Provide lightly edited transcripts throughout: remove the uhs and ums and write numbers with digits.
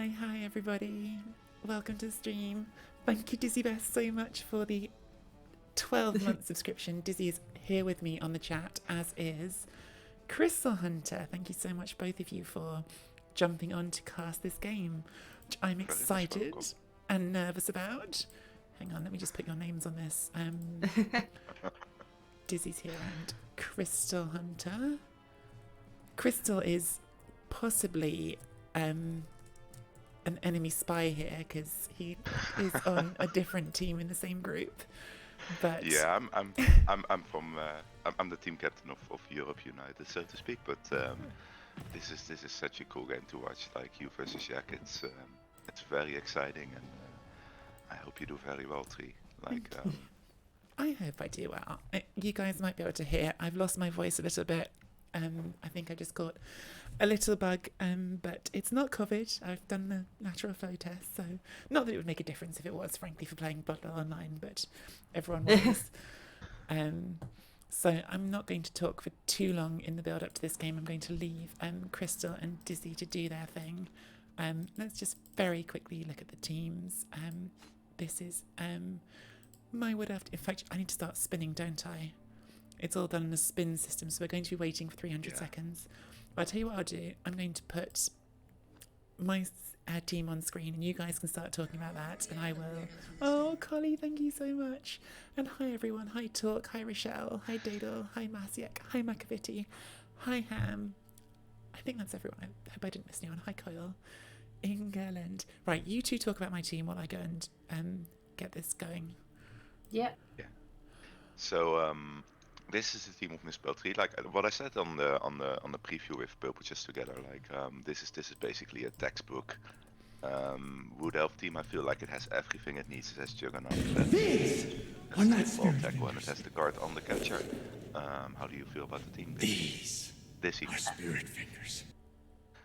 Hi everybody. Welcome to the stream. Thank you Dizzy Best so much for the 12-month subscription. Dizzy is here with me on the chat, as is Crystal Hunter. Thank you so much both of you for jumping on to cast this game, which I'm excited and nervous about. Hang on, let me just put your names on this. Dizzy's here and Crystal Hunter. Crystal is possibly an enemy spy here because he is on a different team in the same group. But yeah, I'm the team captain of Europe United, so to speak. But this is such a cool game to watch. Like you versus Yak, it's very exciting, and I hope you do very well, Tree. Like I hope I do well. You guys might be able to hear. I've lost my voice a little bit. I think I just caught a little bug, but it's not COVID. I've done the lateral flow test, so not that it would make a difference if it was, frankly, for playing Blood Online, but everyone was. So I'm not going to talk for too long in the build up to this game. I'm going to leave Crystal and Dizzy to do their thing. Let's just very quickly look at the teams. This is my wood elf. In fact, I need to start spinning, don't I? It's all done in a spin system, so we're going to be waiting for 300 seconds. But I'll tell you what I'll do. I'm going to put my team on screen, and you guys can start talking about that, and I will... Oh, Collie, thank you so much. And hi, everyone. Hi, Talk. Hi, Rochelle. Hi, Dadel. Hi, Masiek. Hi, Macavity. Hi, Ham. I think that's everyone. I hope I didn't miss anyone. Hi, Coyle. England. Right, you two talk about my team while I go and get this going. Yeah. So this is the team of Miss Beltry. Like what I said on the preview with Purple Together. Like this is basically a textbook wood elf team. I feel like it has everything it needs. It has Juggernaut. These are not spirit and it has the guard on the catcher. How do you feel about the team? These are spirit fingers.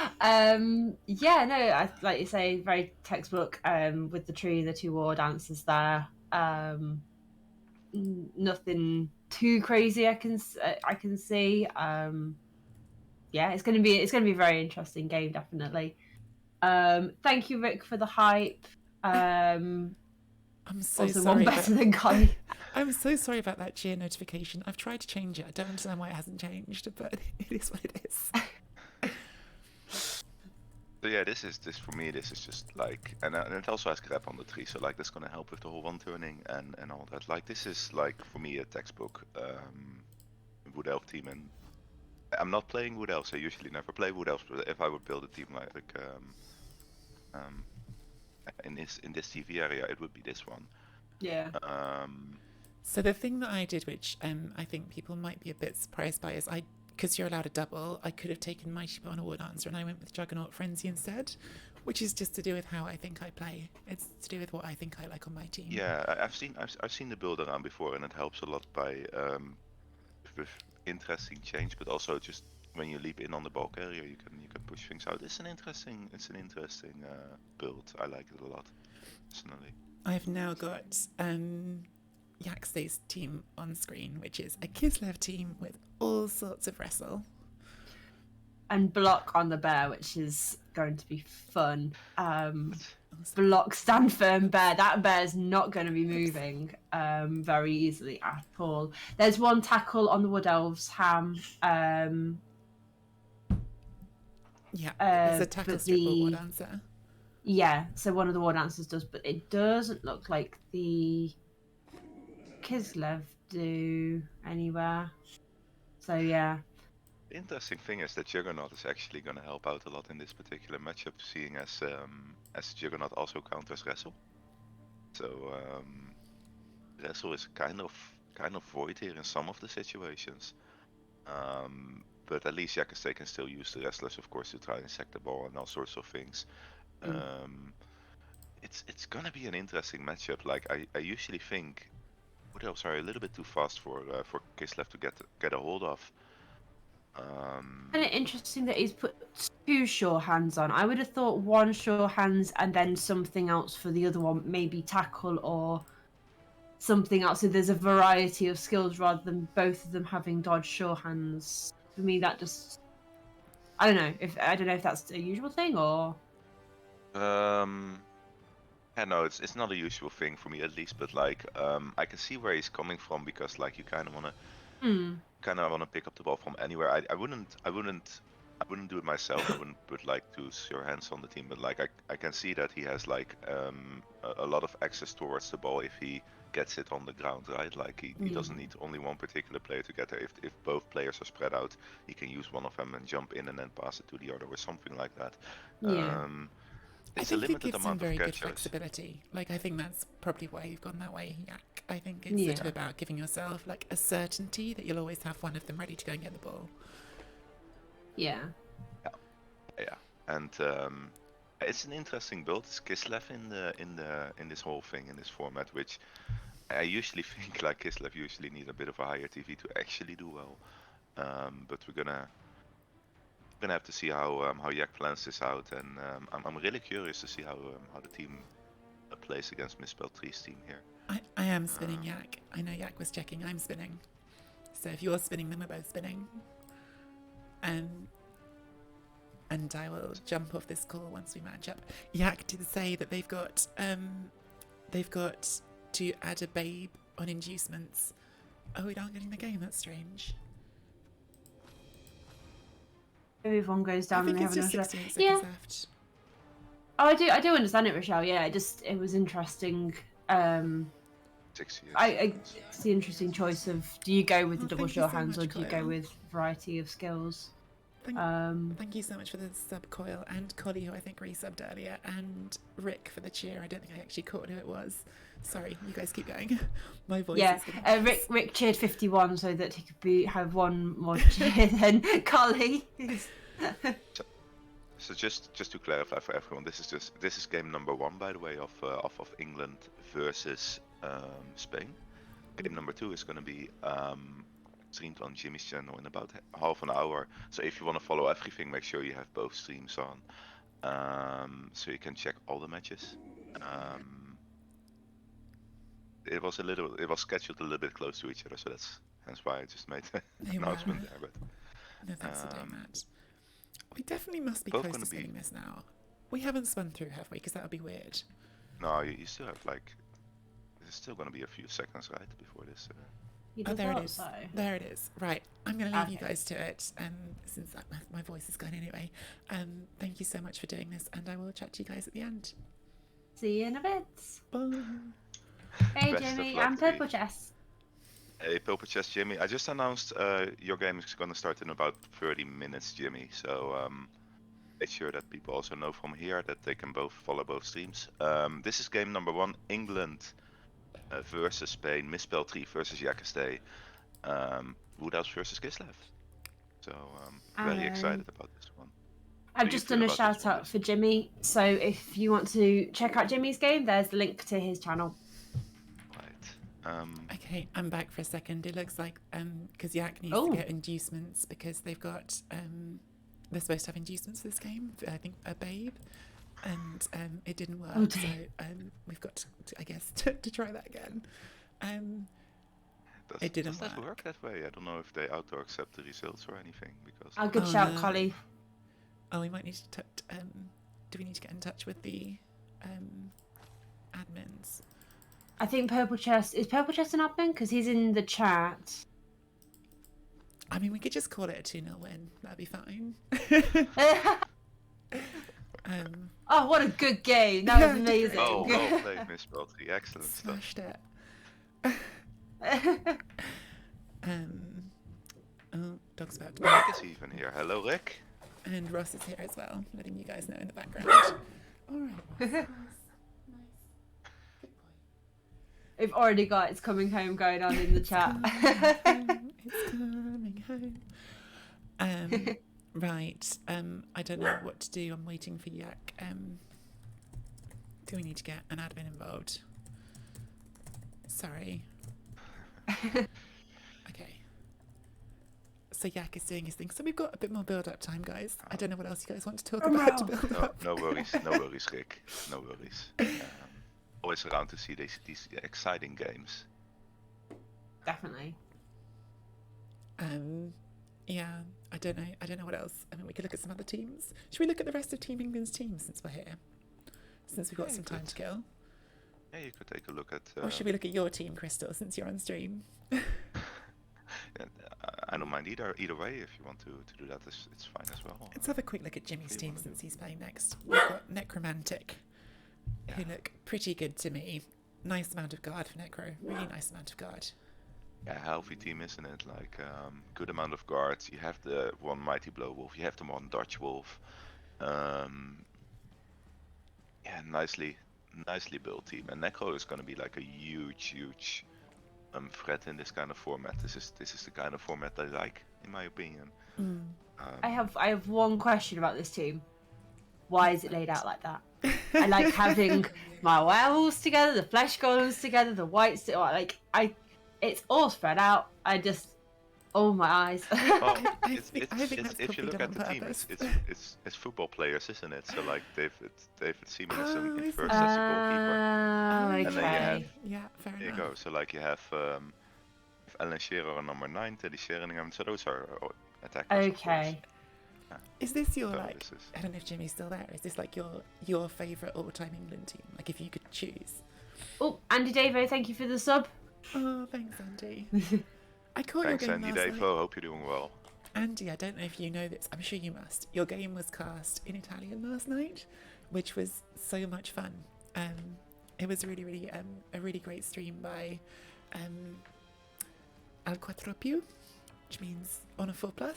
Yeah, no, like you say, very textbook. With the tree, the two war dancers there. Nothing too crazy I can see. Yeah, it's gonna be a very interesting game, definitely. Thank you, Rick, for the hype. I'm so also sorry. One better than Collie. I'm so sorry about that cheer notification. I've tried to change it. I don't understand why it hasn't changed, but it is what it is. So yeah, this is for me. This is just like, and it also has grab on the tree, so like that's gonna help with the whole one turning and all that. Like this is like for me a textbook wood elf team, and I'm not playing wood elves. I usually never play wood elves, but if I would build a team like in this TV area, it would be this one. Yeah. So the thing that I did, which I think people might be a bit surprised by, is because you're allowed a double, I could have taken Mighty Barn Wood Answer and I went with Juggernaut Frenzy instead, which is just to do with how I think I play. It's to do with what I think I like on my team. Yeah, I've seen the build around before, and it helps a lot by with interesting change, but also just when you leap in on the bulk area, you can push things out. It's an interesting build. I like it a lot, personally. I've now got Yaquestay's team on screen, which is a Kislev team with all sorts of wrestle. And block on the bear, which is going to be fun. Block, stand firm, bear. That bear's not going to be moving very easily at all. There's one tackle on the Wood Elves, Ham. Yeah, there's a tackle strip or war dancer. Yeah, so one of the war dancers does, but it doesn't look like the Kislev do anywhere. So yeah. The interesting thing is that Juggernaut is actually going to help out a lot in this particular matchup, seeing as Juggernaut also counters Wrestle. So Wrestle is kind of void here in some of the situations. But at least Yaquestay can still use the wrestlers, of course, to try and sack the ball and all sorts of things. It's gonna be an interesting matchup. Like I usually think Wood Elves are a little bit too fast for Kislev to get a hold of. And it's interesting that he's put two sure hands on. I would have thought one sure hands and then something else for the other one, maybe tackle or something else. So there's a variety of skills rather than both of them having dodge sure hands. For me, that just I don't know if that's a usual thing or. Yeah, no, it's not a usual thing for me at least, but like I can see where he's coming from because like you kind of wanna pick up the ball from anywhere. I wouldn't do it myself. I wouldn't put like two sure hands on the team, but like I can see that he has like a lot of access towards the ball if he gets it on the ground, right? Like he doesn't need only one particular player to get there. If both players are spread out, he can use one of them and jump in and then pass it to the other or something like that. Yeah. I It's a think it limited gives him amount of very good catchers. flexibility. Like, I think that's probably why you've gone that way, Yak. I think it's Yeah. sort of about giving yourself, like, a certainty that you'll always have one of them ready to go and get the ball. Yeah. Yeah, and it's an interesting build. It's Kislev in this whole thing in this format, which I usually think like Kislev usually need a bit of a higher TV to actually do well. But we're gonna have to see how Yak plans this out, and I'm really curious to see how the team plays against Misspelled Tree's team here. I am spinning Yak. I know Yak was checking. I'm spinning. So if you're spinning, then we're both spinning. And I will jump off this call once we match up. Yak did say that they've got to add a babe on inducements. Oh, we aren't getting the game. That's strange. Maybe if one goes down I think and they it's have just another. 68 Yeah. seconds left. Oh, I do understand it, Rochelle. Yeah, it was interesting. 6 years. It's the interesting choice of do you go with the double thank you sure so hands or much, do you Kyle. go with variety of skills? Thank you so much for the sub, Coil, and Collie, who I think resubbed earlier, and Rick for the cheer. I don't think I actually caught who it was. Sorry, you guys keep going. My voice Yeah, is getting Rick cheered 51 so that he could have one more cheer than Collie. So just to clarify for everyone, this is game number 1, by the way, of England versus Spain. Game number 2 is going to be streamed on Jimmy's channel in about half an hour. So if you want to follow everything, make sure you have both streams on, so you can check all the matches. It was scheduled a little bit close to each other, so that's hence why I just made the announcement there. But no, thanks for doing that. We definitely must be both close gonna to be- spinning this now. We haven't spun through, have we? Because that would be weird. no, you still have like there's still going to be a few seconds, right, before this. Oh, there it is. So. There it is. Right, I'm going to leave you Okay. guys to it, since my voice is gone anyway. Thank you so much for doing this, and I will chat to you guys at the end. See you in a bit. Bye. Hey, Best of Jimmy, luck I'm to you. Purple Chess. Hey, Purple Chest Jimmy, I just announced your game is going to start in about 30 minutes, Jimmy. So make sure that people also know from here that they can both follow both streams. This is game number 1, England versus Spain, Misspelled Tree versus Yaquestay, Woodhouse versus Kislev. So very excited about this one. I've do you just feel done a about this shout one, out Liz? for Jimmy. So if you want to check out Jimmy's game, there's the link to his channel. Right. Okay, I'm back for a second. It looks like because Yak needs to get inducements because they've got they're supposed to have inducements for this game. I think a babe, and it didn't work. So we've got to I guess to try that again. It didn't Does that work that way? I don't know if they auto accept the results or anything because. Oh, good shout, Collie. Oh, we might need to. Do we need to get in touch with the admins? I think Purple Chest is Purple Chest an admin because he's in the chat. I mean, we could just call it a 2-0 win. That'd be fine. Oh, what a good game! That was amazing. Oh, well played, Miss Belty. Excellent Smashed stuff. it. Oh, dog's about to Rick bark. is even here. Hello, Rick. And Ross is here as well, letting you guys know in the background. All right, Ross. Nice. Good boy. We've already got "It's Coming Home" going on in the chat. It's coming home. Right. I don't know what to do. I'm waiting for Yak. Do we need to get an admin involved? Sorry. Okay. So Yak is doing his thing. So we've got a bit more build-up time, guys. I don't know what else you guys want to talk about to build up. No worries, Rick. No worries. Always around to see these exciting games. Definitely. Yeah, I don't know what else. I mean, we could look at some other teams. Should we look at the rest of Team England's teams since we're here? since we've got some time to kill? Yeah, you could take a look at. Or should we look at your team, Crystal, since you're on stream? I don't mind either way. If you want to do that, it's fine as well. Let's have a quick look at Jimmy's you team wanna since he's playing next. We've got Necromantic, who look pretty good to me. Nice amount of guard for Necro. Really nice amount of guard. Yeah, healthy team, isn't it? Like, good amount of guards. You have the one Mighty Blow Wolf. You have the one Dutch Wolf. Yeah, nicely built team. And Necro is going to be like a huge threat in this kind of format. This is the kind of format I like, in my opinion. I have one question about this team. Why is it laid out like that? I like having my werewolves together, the flesh golems together, the whites. It's all spread out. Oh my eyes. Well, I think that's if you probably look done at the on team, purpose. it's football players, isn't it? So like David Seaman is Oh, in I first see. as a goalkeeper. Okay. And then you have Yeah, fair there you enough. go. So like you have Alan Shearer on number 9, Teddy Sheringham. So those are attackers. Of course. Okay. Is this your So like? this is- I don't know if Jimmy's still there. Is this like your favourite all-time England team? Like if you could choose. Oh, Andy Davo, thank you for the sub. Oh, thanks, Andy. I caught Thanks, your game Andy last night. Davo. Hope you're doing well. Andy, I don't know if you know this. I'm sure you must. Your game was cast in Italian last night, which was so much fun. It was really a really great stream by Al Quattro Più, which means on a 4+.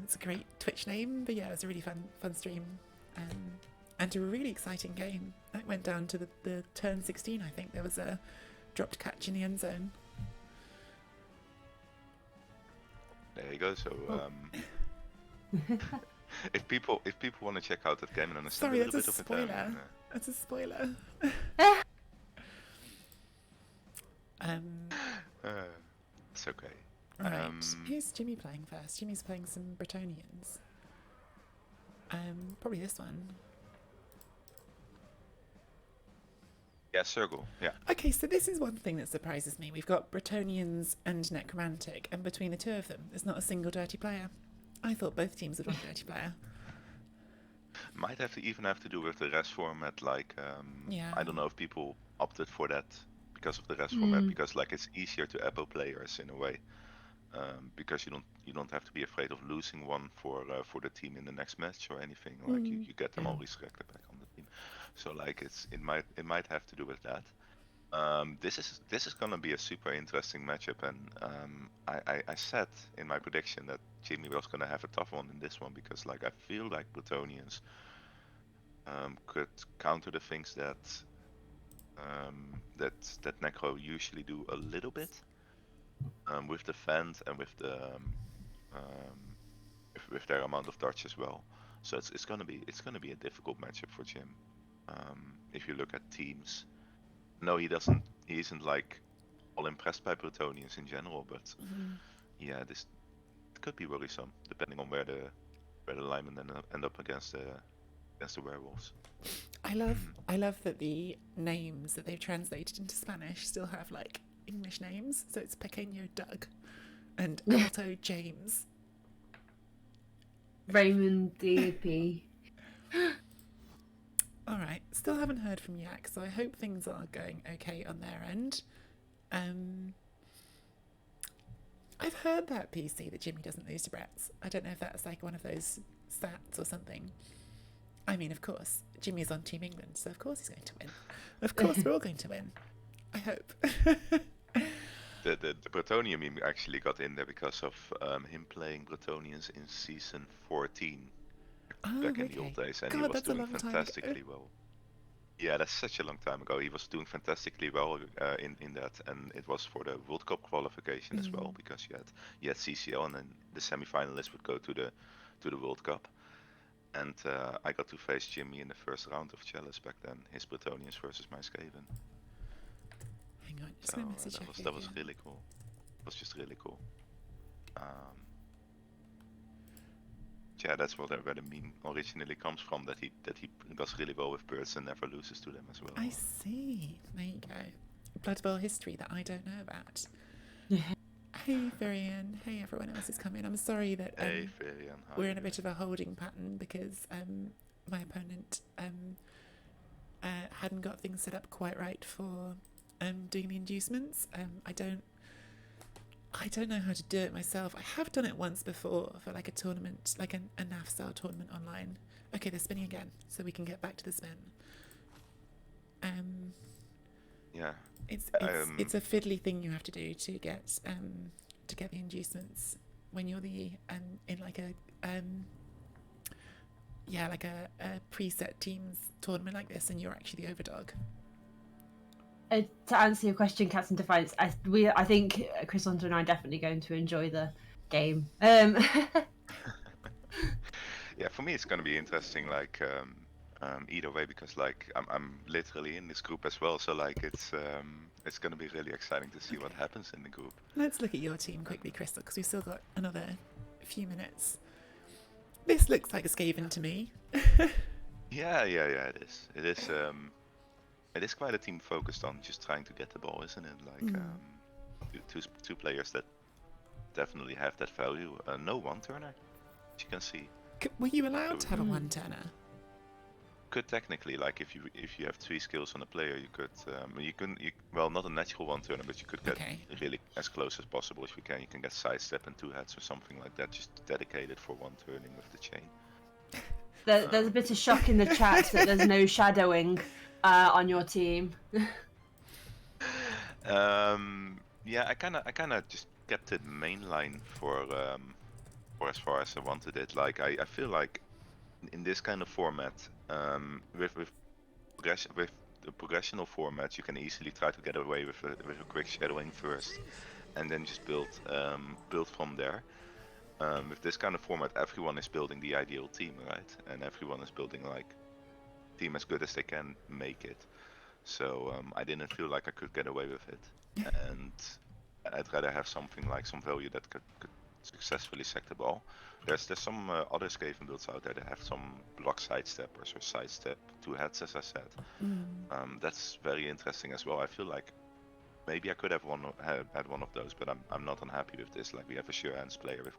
It's a great Twitch name, but yeah, it was a really fun stream. And a really exciting game. That went down to the turn 16, I think. There was a dropped catch in the end zone. There you go. So if people want to check out that game and understand Sorry, a little that's bit a of spoiler. Italian, That's a spoiler. it's okay. Right. Who's Jimmy playing first? Jimmy's playing some Bretonians. Probably this one. Yeah, circle. Yeah. Okay, so this is one thing that surprises me. We've got Bretonians and Necromantic, and between the two of them, there's not a single dirty player. I thought both teams would want a dirty player. Might even have to do with the rest format. Like, Yeah. I don't know if people opted for that because of the rest format, because like it's easier to EPO players in a way, because you don't have to be afraid of losing one for the team in the next match or anything. Like you get them all resurrected back on the team. So like it might have to do with that. This is gonna be a super interesting matchup, and I said in my prediction that Jimmy was gonna have a tough one in this one because like I feel like Bretonians could counter the things that Necro usually do a little bit with the Fend and with the with their amount of dodge as well. So it's gonna be a difficult matchup for Jim. If you look at teams, no, he isn't like all impressed by Bretonians in general, but yeah, this could be worrisome depending on where the linemen end up against the werewolves. I love that the names that they've translated into Spanish still have like English names. So it's Pequeño Doug and Alto James. Raymond DP. All right, still haven't heard from Yak, so I hope things are going okay on their end. I've heard that PC that Jimmy doesn't lose to Bretts. I don't know if that's like one of those stats or something. I mean, of course, Jimmy's on Team England, so of course he's going to win. Of course, we're all going to win. I hope. The Bretonian meme actually got in there because of him playing Bretonians in season 14 back in the old days, and he was doing fantastically well. Yeah, that's such a long time ago. He was doing fantastically well in that, and it was for the World Cup qualification as well, because you had CCL, and then the semi-finalists would go to the World Cup. And I got to face Jimmy in the first round of Chalice back then, his Bretonians versus my Skaven. Hang on, just So gonna message that was really cool. It was just really cool. Yeah, that's where the meme originally comes from. That he does really well with birds and never loses to them as well. I see. There you go. Blood Bowl history that I don't know about. Hey, Varian. Hey, everyone else is coming. I'm sorry that Hey, Varian. we're in a bit of a holding pattern because my opponent hadn't got things set up quite right for doing the inducements. I don't know how to do it myself. I have done it once before for like a tournament, like a NAF style tournament online. Okay, they're spinning again, so we can get back to the spin. Yeah. It's a fiddly thing you have to do to get the inducements when you're the in like a preset teams tournament like this, and you're actually the overdog. To answer your question, Cats and Defiance, I think Chris Hunter and I are definitely going to enjoy the game. Yeah, for me it's gonna be interesting, like either way, because like I'm literally in this group as well, so like it's gonna be really exciting to see what happens in the group. Let's look at your team quickly, Crystal, because we've still got another few minutes. This looks like a Skaven to me. Yeah, it is. It is quite a team focused on just trying to get the ball, isn't it? Like two players that definitely have that value. No one-turner, as you can see. Were you allowed to have a one-turner? Could technically, like if you have 3 skills on a player, you could well, not a natural one-turner, but you could get really as close as possible if you can. You can get sidestep and 2 heads or something like that, just dedicated for one turning with the chain. There's a bit of shock in the chat that there's no shadowing on your team. Yeah, I kind of just kept it mainline for as far as I wanted it. Like I feel like in this kind of format, with the progressional format, you can easily try to get away with a quick shadowing first, and then just build from there. With this kind of format, everyone is building the ideal team, right? And everyone is building like team as good as they can make it. So I didn't feel like I could get away with it, and I'd rather have something like some value that could successfully sack the ball. There's some other Skaven builds out there that have some block sidesteppers or sidestep 2 heads, as I said. That's very interesting as well. I feel like maybe I could have had one of those, but I'm not unhappy with this. Like we have a sure hands player with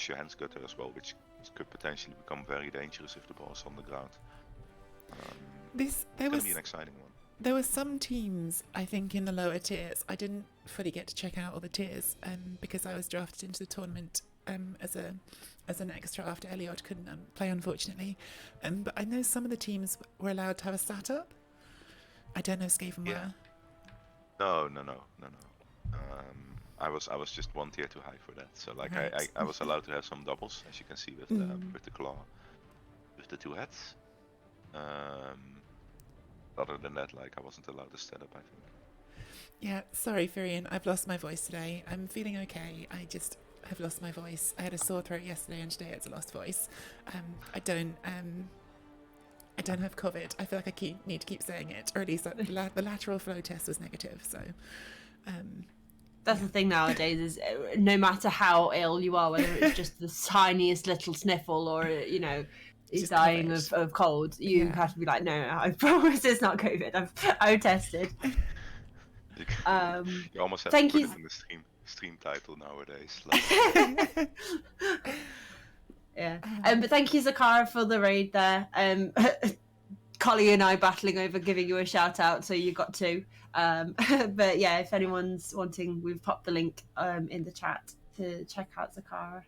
sure hands gutter as well, which could potentially become very dangerous if the ball is on the ground. It's gonna be an exciting one. There were some teams, I think, in the lower tiers. I didn't fully get to check out all the tiers because I was drafted into the tournament as an extra after Eliot couldn't play, unfortunately. But I know some of the teams were allowed to have a stat up. I don't know if Skaven were. No. I was just 1 tier too high for that. So like right. I was allowed to have some doubles, as you can see with the claw, with the 2 heads. Other than that, like I wasn't allowed to set up, I think. Yeah, sorry, Firian, I've lost my voice today. I'm feeling okay. I just have lost my voice. I had a sore throat yesterday, and today it's a lost voice. I don't have COVID. I feel like I need to keep saying it, or at least the lateral flow test was negative. So that's the thing nowadays is no matter how ill you are, whether it's just the tiniest little sniffle or he's dying of cold, you have to be like, no, I promise it's not COVID. I've tested. You almost have to put it in the stream title nowadays. Like. Yeah. But thank you, Zakara, for the raid there. Collie and I battling over giving you a shout out, so you got 2. But yeah, if anyone's wanting, we've popped the link in the chat to check out Zakara.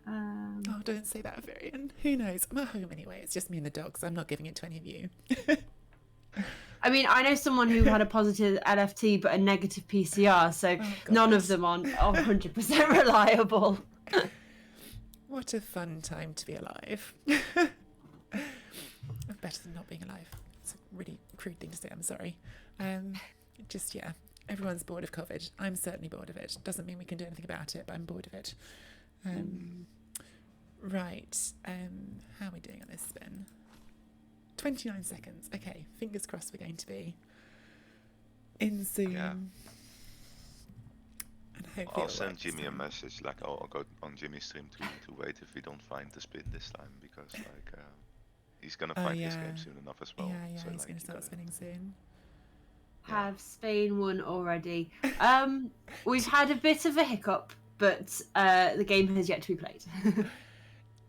Oh, don't say that, Varian. Who knows? I'm at home anyway. It's just me and the dogs. I'm not giving it to any of you. I mean, I know someone who had a positive LFT but a negative PCR, so none of them are 100% reliable. What a fun time to be alive. Better than not being alive. It's a really crude thing to say. I'm sorry. Everyone's bored of COVID. I'm certainly bored of it. Doesn't mean we can do anything about it, but I'm bored of it. Right. How are we doing on this spin? 29 seconds. Okay. Fingers crossed we're going to be in soon. Yeah. And hopefully I'll send Jimmy a message. Like I'll go on Jimmy's stream to wait if we don't find the spin this time, because like he's gonna find this game soon enough as well. Yeah, so, he's like, gonna start spinning soon. Have Spain won already? We've had a bit of a hiccup, but the game has yet to be played.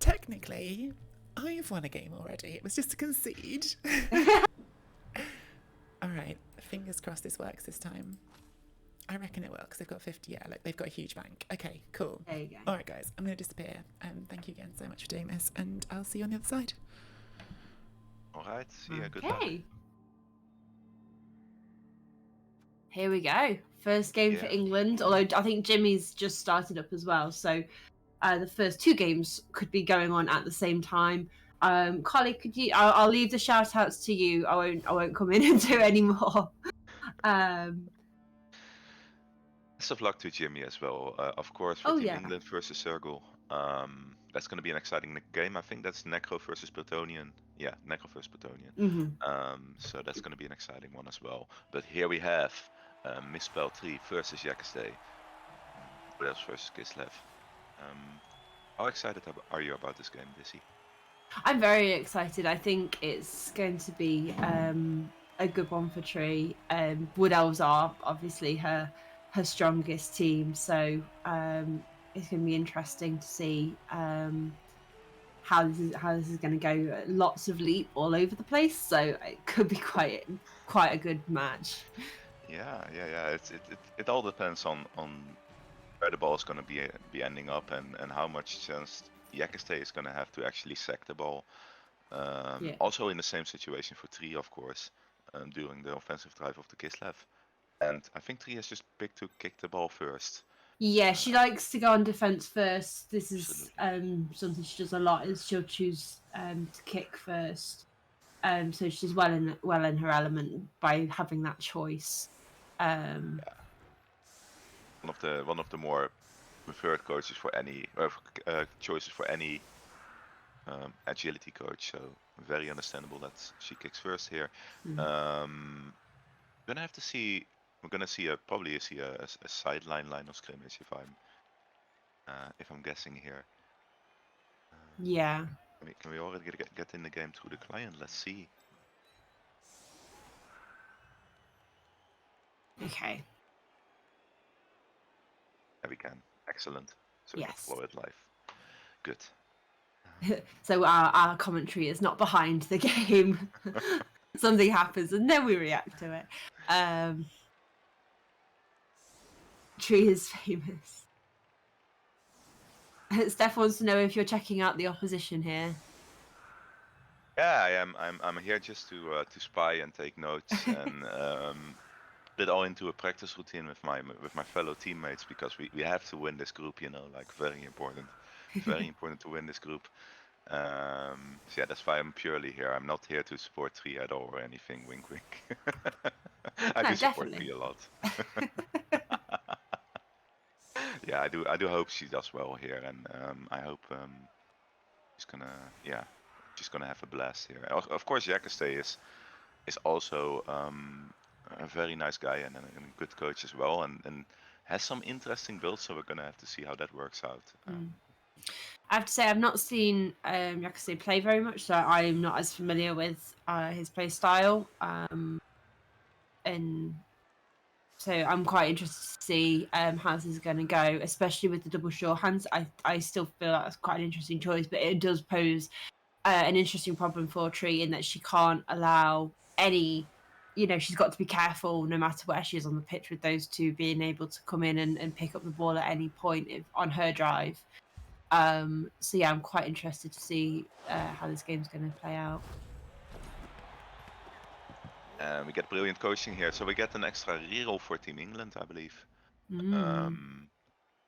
Technically, I've won a game already. It was just a concede. All right, fingers crossed this works this time. I reckon it will because they've got 50. Yeah, look, they've got a huge bank. Okay, cool. There you go. All right, guys, I'm going to disappear. Thank you again so much for doing this, and I'll see you on the other side. All right. See ya. Good luck. Okay. Here we go. First game for Yeah. England, although I think Jimmy's just started up as well. So the first two games could be going on at the same time. Collie, could you? I'll leave the shout outs to you. I won't come in and do any more. Best of luck to Jimmy as well. Of course, for Oh, Team yeah. England versus Circle. That's going to be an exciting game. I think that's Necro versus Plutonian. Yeah, Necro versus Plutonian. So that's going to be an exciting one as well. But here we have Misspell 3 versus Yaquestay. Elves versus Kislev. How excited are you about this game, Dizzy? I'm very excited. I think it's going to be a good one for Tree. Wood Elves are obviously her strongest team, so it's going to be interesting to see how this is going to go. Lots of leap all over the place, so it could be quite a good match. Yeah. It all depends on where the ball is going to be ending up and how much chance Yaquestay is going to have to actually sack the ball. Also in the same situation for Tree, of course, during the offensive drive of the Kislev. And I think Tree has just picked to kick the ball first. Yeah, she likes to go on defense first. This is something she does a lot. Is she'll choose to kick first. So she's well in her element by having that choice. One of the more preferred coaches for any choices for any agility coach. So very understandable that she kicks first here. We're gonna see probably see a sideline line of scrimmage if I'm guessing here. Yeah. Can we already get in the game through the client? Let's see. Okay. Yeah, we can. Excellent. So Yes. follow it live. Good. So our commentary is not behind the game. Something happens and then we react to it. Tree is famous. Steph wants to know if you're checking out the opposition here. Yeah, I am. I'm here just to spy and take notes and put it all into a practice routine with my fellow teammates because we have to win this group. Like very important. Very important to win this group. So yeah, that's why I'm purely here. I'm not here to support Tree at all or anything. Wink, wink. I do support Tree a lot. Yeah, I do hope she does well here, and I hope she's gonna have a blast here. Of course, Yaquestay is also a very nice guy and a good coach as well, and has some interesting builds. So we're gonna have to see how that works out. I have to say I've not seen Yaquestay play very much, so I'm not as familiar with his play style. And so I'm quite interested to see how this is going to go, especially with the double sure hands. I still feel that's quite an interesting choice, but it does pose an interesting problem for Tree in that she can't allow any, she's got to be careful no matter where she is on the pitch with those two being able to come in and pick up the ball at any point on her drive. So yeah, I'm quite interested to see how this game's going to play out. We get brilliant coaching here, so we get an extra reroll for Team England, I believe.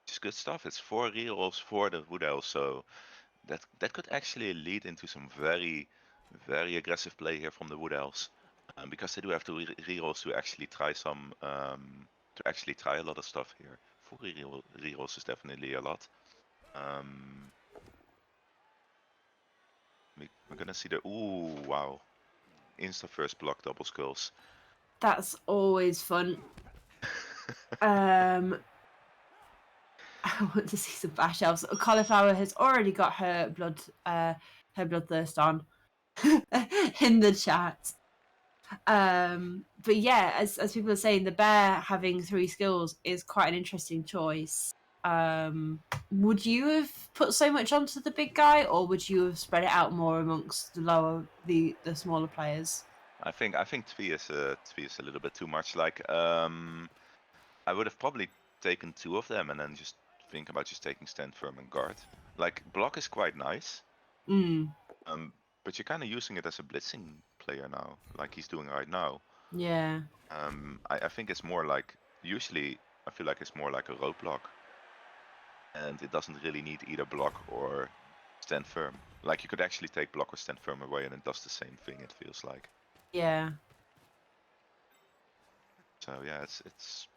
Just good stuff. It's 4 rerolls for the Wood Elves, so that could actually lead into some very, very aggressive play here from the Wood Elves, because they do have 2 rerolls to actually try a lot of stuff here. 4 rerolls is definitely a lot. We're gonna see wow. Insta first block double skulls. That's always fun. I want to see some bash elves. Cauliflower has already got her bloodthirst on in the chat. But yeah, as people are saying, the bear having 3 skills is quite an interesting choice. Would you have put so much onto the big guy, or would you have spread it out more amongst the smaller players? I think three is a little bit too much. Like I would have probably taken 2 of them and then just think about just taking stand firm and guard. Like block is quite nice. But you're kind of using it as a blitzing player now, like he's doing right now. Yeah. I think it's more like, usually I feel like it's more like a roadblock. And it doesn't really need either block or stand firm. Like you could actually take block or stand firm away and it does the same thing, it feels like. Yeah. So yeah,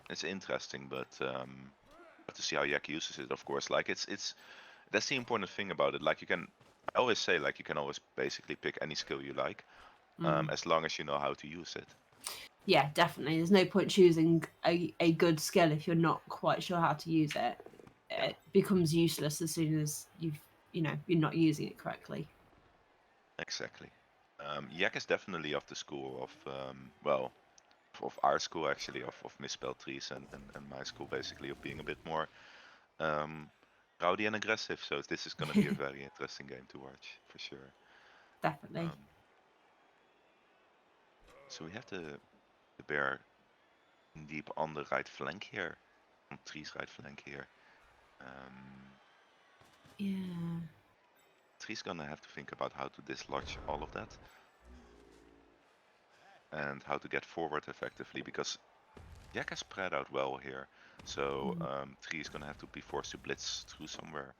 it's interesting, but to see how Yak uses it, of course. Like it's that's the important thing about it. Like I always say, like you can always basically pick any skill you like, as long as you know how to use it. Yeah, definitely. There's no point choosing a good skill if you're not quite sure how to use it. Yeah. It becomes useless as soon as you're not using it correctly. Exactly. Yak is definitely of the school of well, of our school actually, of misspelled trees, and my school basically of being a bit more rowdy and aggressive. So this is going to be a very interesting game to watch for sure. Definitely. So we have the bear deep on the right flank here, on Tree's right flank here. Yeah. Tree's gonna have to think about how to dislodge all of that and how to get forward effectively, because Yak has spread out well here. So Tree is gonna have to be forced to blitz through somewhere.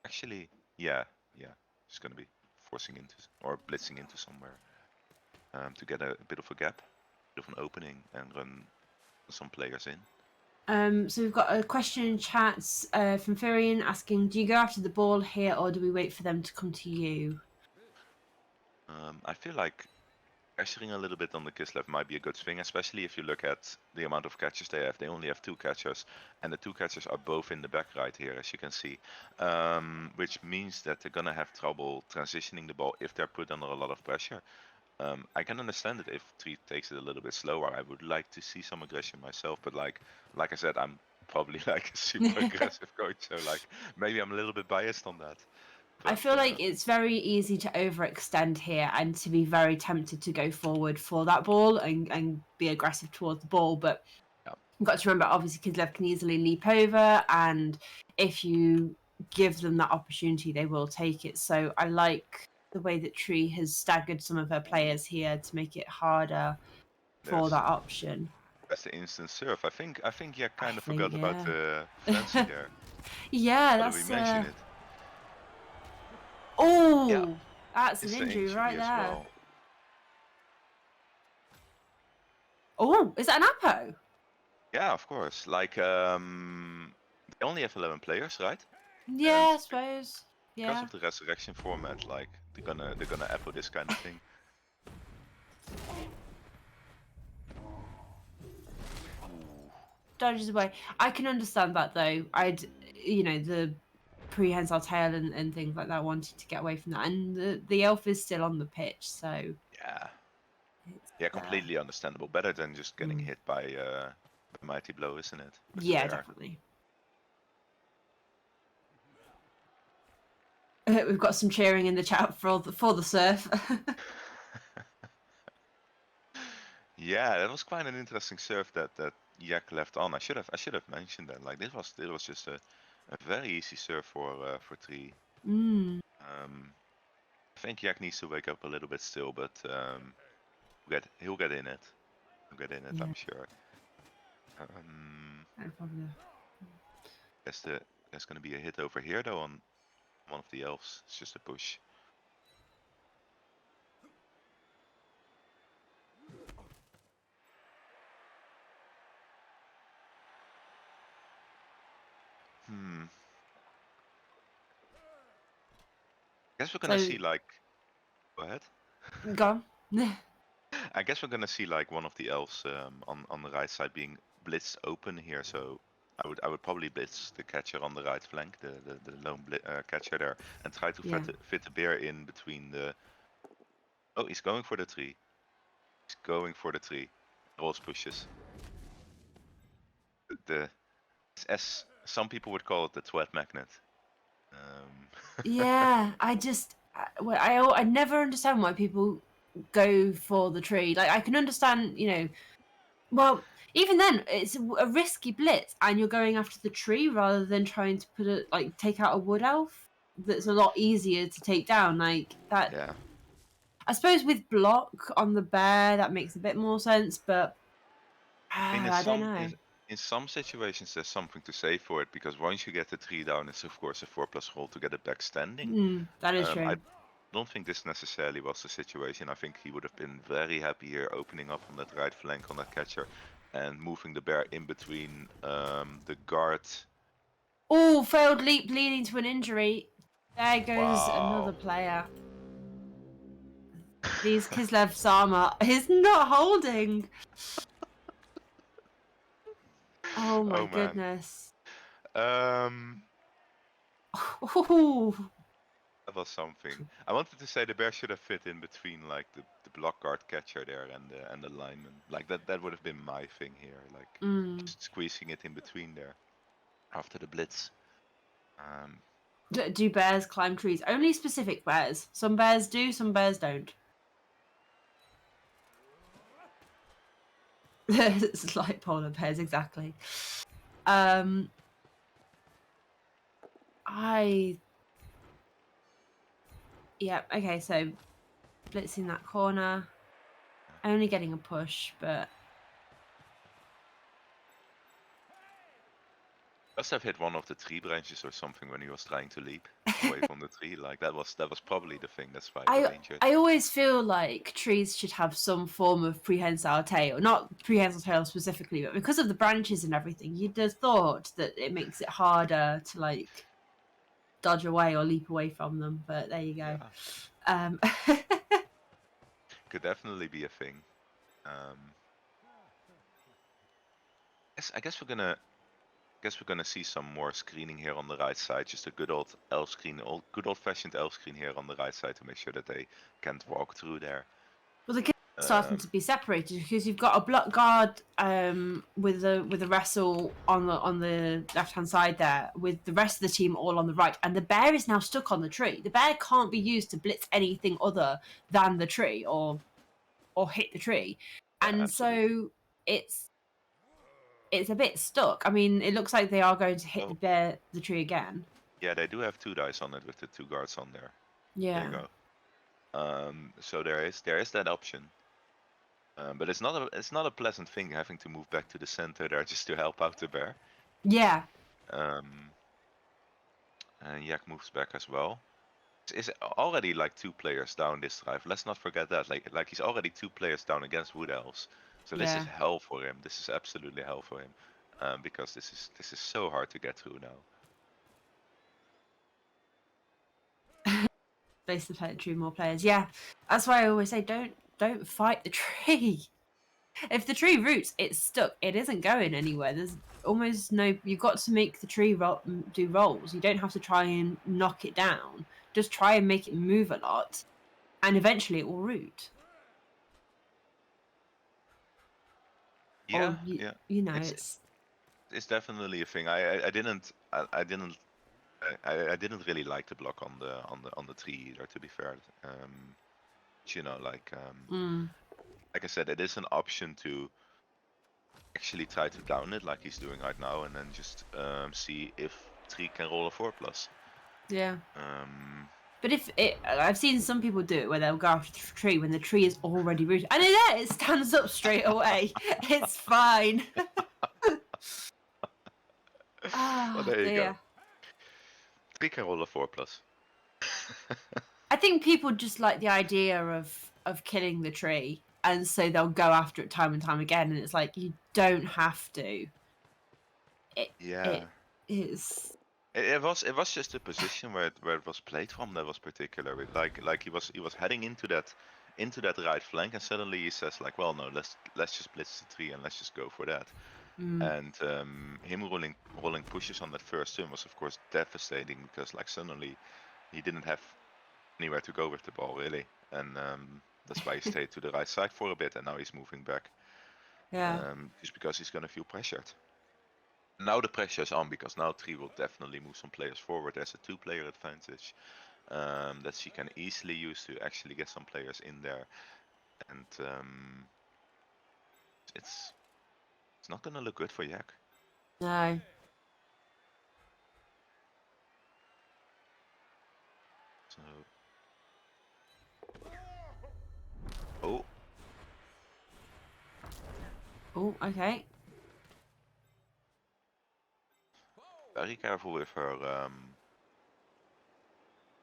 Actually, yeah, she's gonna be forcing into or blitzing into somewhere to get a bit of a gap, a bit of an opening, and run some players in. So we've got a question in chats from Firian asking, do you go after the ball here or do we wait for them to come to you? I feel like pressuring a little bit on the Kislev might be a good thing, especially if you look at the amount of catchers they have. They only have 2 catchers, and the 2 catchers are both in the back right here, as you can see. Which means that they're gonna have trouble transitioning the ball if they're put under a lot of pressure. I can understand it if Tree takes it a little bit slower. I would like to see some aggression myself, but like I said, I'm probably like a super aggressive coach, so like maybe I'm a little bit biased on that. But, I feel like it's very easy to overextend here and to be very tempted to go forward for that ball and be aggressive towards the ball. But you've got to remember, obviously, Kislev can easily leap over, and if you give them that opportunity, they will take it. So I like the way that Tree has staggered some of her players here to make it harder for that option. That's the instant serve. I think yeah, kind of forgot yeah. about the fancy there. Yeah, How that's. do we mention it? Oh, Yeah, that's it's an the injury right as there. well. Oh, is that an Apo? Yeah, of course. Like they only have 11 players, right? Yeah, And I suppose. because Yeah. of the resurrection format, like they're gonna Apo this kind of thing. Dodges away. I can understand that though. The prehensile tail and things like that, wanting to get away from that, and the elf is still on the pitch, so Yeah, completely understandable. Better than just getting hit by a mighty blow, isn't it? Yeah, definitely. We've got some cheering in the chat for the surf. Yeah, that was quite an interesting serve that Yak left on. I should have mentioned that. Like this was just a very easy serve for Tree. I think Yak needs to wake up a little bit still, but he'll get in it. He'll get in it, I'm sure. There's gonna be a hit over here though on one of the elves. It's just a push. I guess we're gonna see like. Go ahead. Go on. I guess we're gonna see like one of the elves on the right side being blitzed open here. So I would probably blitz the catcher on the right flank, the lone catcher there, and try to fit the bear in between the. Oh, he's going for the tree. He's going for the tree. Rolls pushes. It's as some people would call it the twat magnet. Yeah, I never understand why people go for the tree. Like, I can understand, well, even then, it's a risky blitz, and you're going after the tree rather than trying to take out a wood elf. That's a lot easier to take down. Like that. Yeah. I suppose with block on the bear, that makes a bit more sense, but I mean, I don't know. in some situations, there's something to say for it, because once you get the tree down, it's of course a 4+ roll to get it back standing. That is true. I don't think this necessarily was the situation. I think he would have been very happy here, opening up on that right flank on that catcher, and moving the bear in between the guard. Oh, failed leap leading to an injury. There goes another Wow. player. These Kislev's armor is not holding. Oh my Oh man. goodness. Um, Ooh. that was something. I wanted to say the bear should have fit in between like the block guard catcher there and the lineman. Like that would have been my thing here. Like just squeezing it in between there after the blitz. Do bears climb trees? Only specific bears. Some bears do, some bears don't. It's like polar bears, exactly. Yeah, okay, so blitzing that corner. Only getting a push, but Must have hit one of the tree branches or something when he was trying to leap away from the tree. Like that was probably the thing. That's why he got injured. I always feel like trees should have some form of prehensile tail. Not prehensile tail specifically, but because of the branches and everything, you'd have thought that it makes it harder to like dodge away or leap away from them. But there you go. Yeah. Could definitely be a thing. I guess we're gonna see some more screening here on the right side. Just a good old elf screen, good old-fashioned elf screen here on the right side to make sure that they can't walk through there. Well, the kids are starting to be separated because you've got a block guard with a wrestle on the left hand side there, with the rest of the team all on the right, and the bear is now stuck on the tree. The bear can't be used to blitz anything other than the tree or hit the tree, and absolutely. so it's a bit stuck. I mean, it looks like they are going to hit the tree again. Yeah, they do have 2 dice on it with the 2 guards on there. Yeah. There you go. So there is that option. But it's not a pleasant thing having to move back to the center there just to help out the bear. Yeah. And Yak moves back as well. Is already like 2 players down this drive. Let's not forget that. Like he's already 2 players down against Wood Elves. So this is hell for him. This is absolutely hell for him. Because this is so hard to get through now. Basically play the tree more players. Yeah. That's why I always say don't fight the tree. If the tree roots, it's stuck. It isn't going anywhere. There's almost no. You've got to make the tree do rolls. You don't have to try and knock it down. Just try and make it move a lot, and eventually it will root. Yeah, yeah. It's definitely a thing. I didn't really like the block on the tree either. To be fair, like I said, it is an option to actually try to down it like he's doing right now, and then just see if tree can roll a 4+. Yeah. But I've seen some people do it where they'll go after the tree when the tree is already rooted, and it stands up straight away. It's fine. Well, there you go. Tree can roll a 4+. I think people just like the idea of killing the tree, and so they'll go after it time and time again, and it's like you don't have to. It is. It was just a position where it was played from that was particular. Like he was heading into that right flank, and suddenly he says like, well, no, let's just blitz the tree and let's just go for that. And him rolling pushes on that first turn was of course devastating, because like suddenly he didn't have anywhere to go with the ball really, and that's why he stayed to the right side for a bit, and now he's moving back. Yeah. Just because he's gonna feel pressured. Now the pressure is on because now 3 will definitely move some players forward. There's a 2-player advantage that she can easily use to actually get some players in there, and it's not gonna look good for Yak. No. So. Oh. Oh, okay. Very careful with her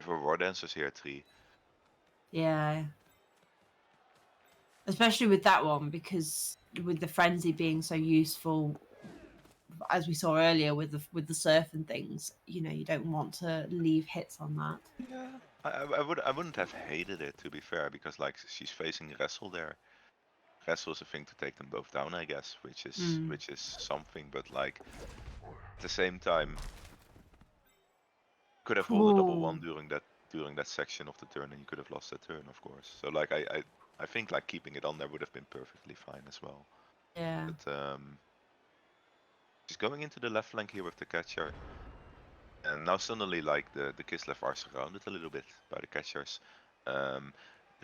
war dancers here, 3. Yeah. Especially with that one, because with the frenzy being so useful, as we saw earlier with the surf and things, you know, you don't want to leave hits on that. Yeah. I wouldn't have hated it, to be fair, because like she's facing Wrestle there. Wrestle is a thing to take them both down, I guess, which is something, but like at the same time could have rolled a double one during that section of the turn, and you could have lost that turn, of course. So like I think like keeping it on there would have been perfectly fine as well. Yeah. But she's going into the left flank here with the catcher, and now suddenly like the Kislev are surrounded a little bit by the catchers.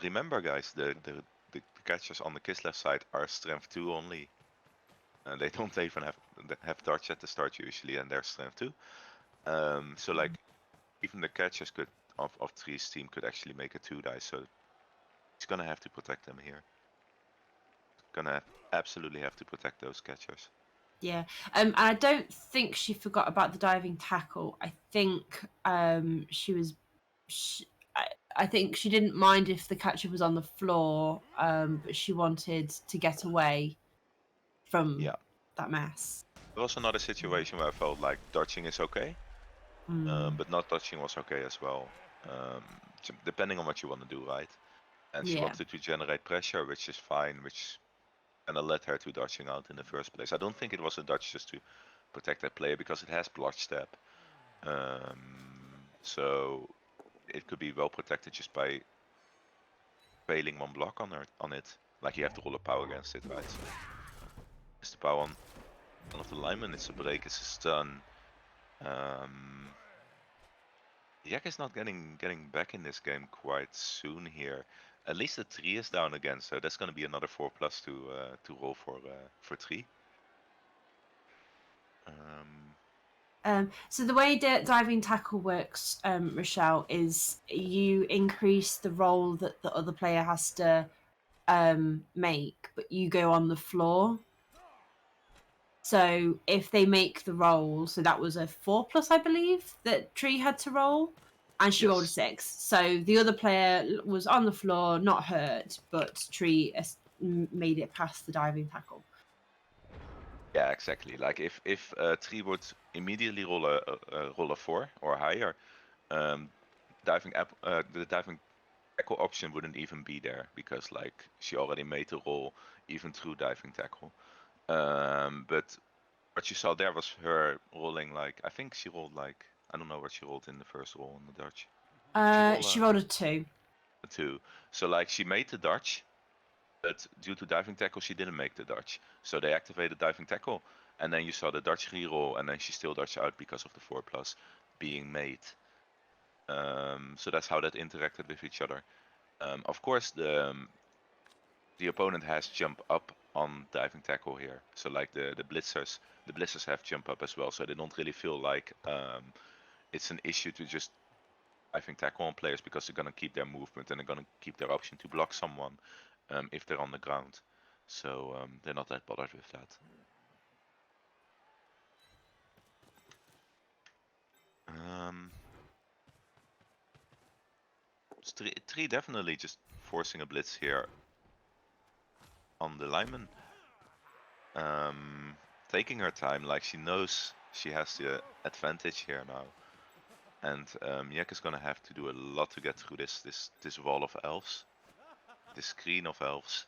Remember, guys, the catchers on the Kislev side are strength 2 only. And they don't even have dodge at the start usually, and they're strength 2. So like even the catchers of 3's team could actually make a 2 die, so he's gonna have to protect them here. Absolutely have to protect those catchers. Yeah. And I don't think she forgot about the diving tackle. I think I think she didn't mind if the catcher was on the floor, but she wanted to get away from that mess. There was another situation where I felt like dodging is okay, but not touching was okay as well. Depending on what you want to do, right? And she wanted to generate pressure, which is fine, which kind of led her to dodging out in the first place. I don't think it was a dodge just to protect that player because it has block step. So it could be well protected just by failing one block on it. Like you have to roll a power against it, right? So it's the power on one of the linemen, it's a break, it's a stun. Yak is not getting back in this game quite soon here. At least the 3 is down again, so that's gonna be another 4+ to roll for 3. So the way diving tackle works, Rochelle, is you increase the roll that the other player has to make, but you go on the floor. So if they make the roll, so that was a 4+, I believe, that Tree had to roll, and she rolled a 6. So the other player was on the floor, not hurt, but Tree made it past the diving tackle. Yeah, exactly. Like if 3 would immediately roll a 4 or higher, the diving tackle option wouldn't even be there because like she already made the roll even through diving tackle. But what you saw there was her rolling like, I think she rolled like, I don't know what she rolled in the first roll on the dodge. She rolled a 2. A 2. So like she made the dodge, but due to diving tackle she didn't make the dodge. So they activated diving tackle, and then you saw the dodge reroll, and then she still dodged out because of the 4+ being made. So that's how that interacted with each other. Of course, the opponent has jump up on diving tackle here. So like the blitzers have jump up as well. So they don't really feel like it's an issue to just diving tackle on players because they're gonna keep their movement and they're gonna keep their option to block someone if they're on the ground. So they're not that bothered with that. 3 definitely just forcing a blitz here on the lineman. Taking her time, like she knows she has the advantage here now. And Yak is gonna have to do a lot to get through this wall of elves. This screen of elves.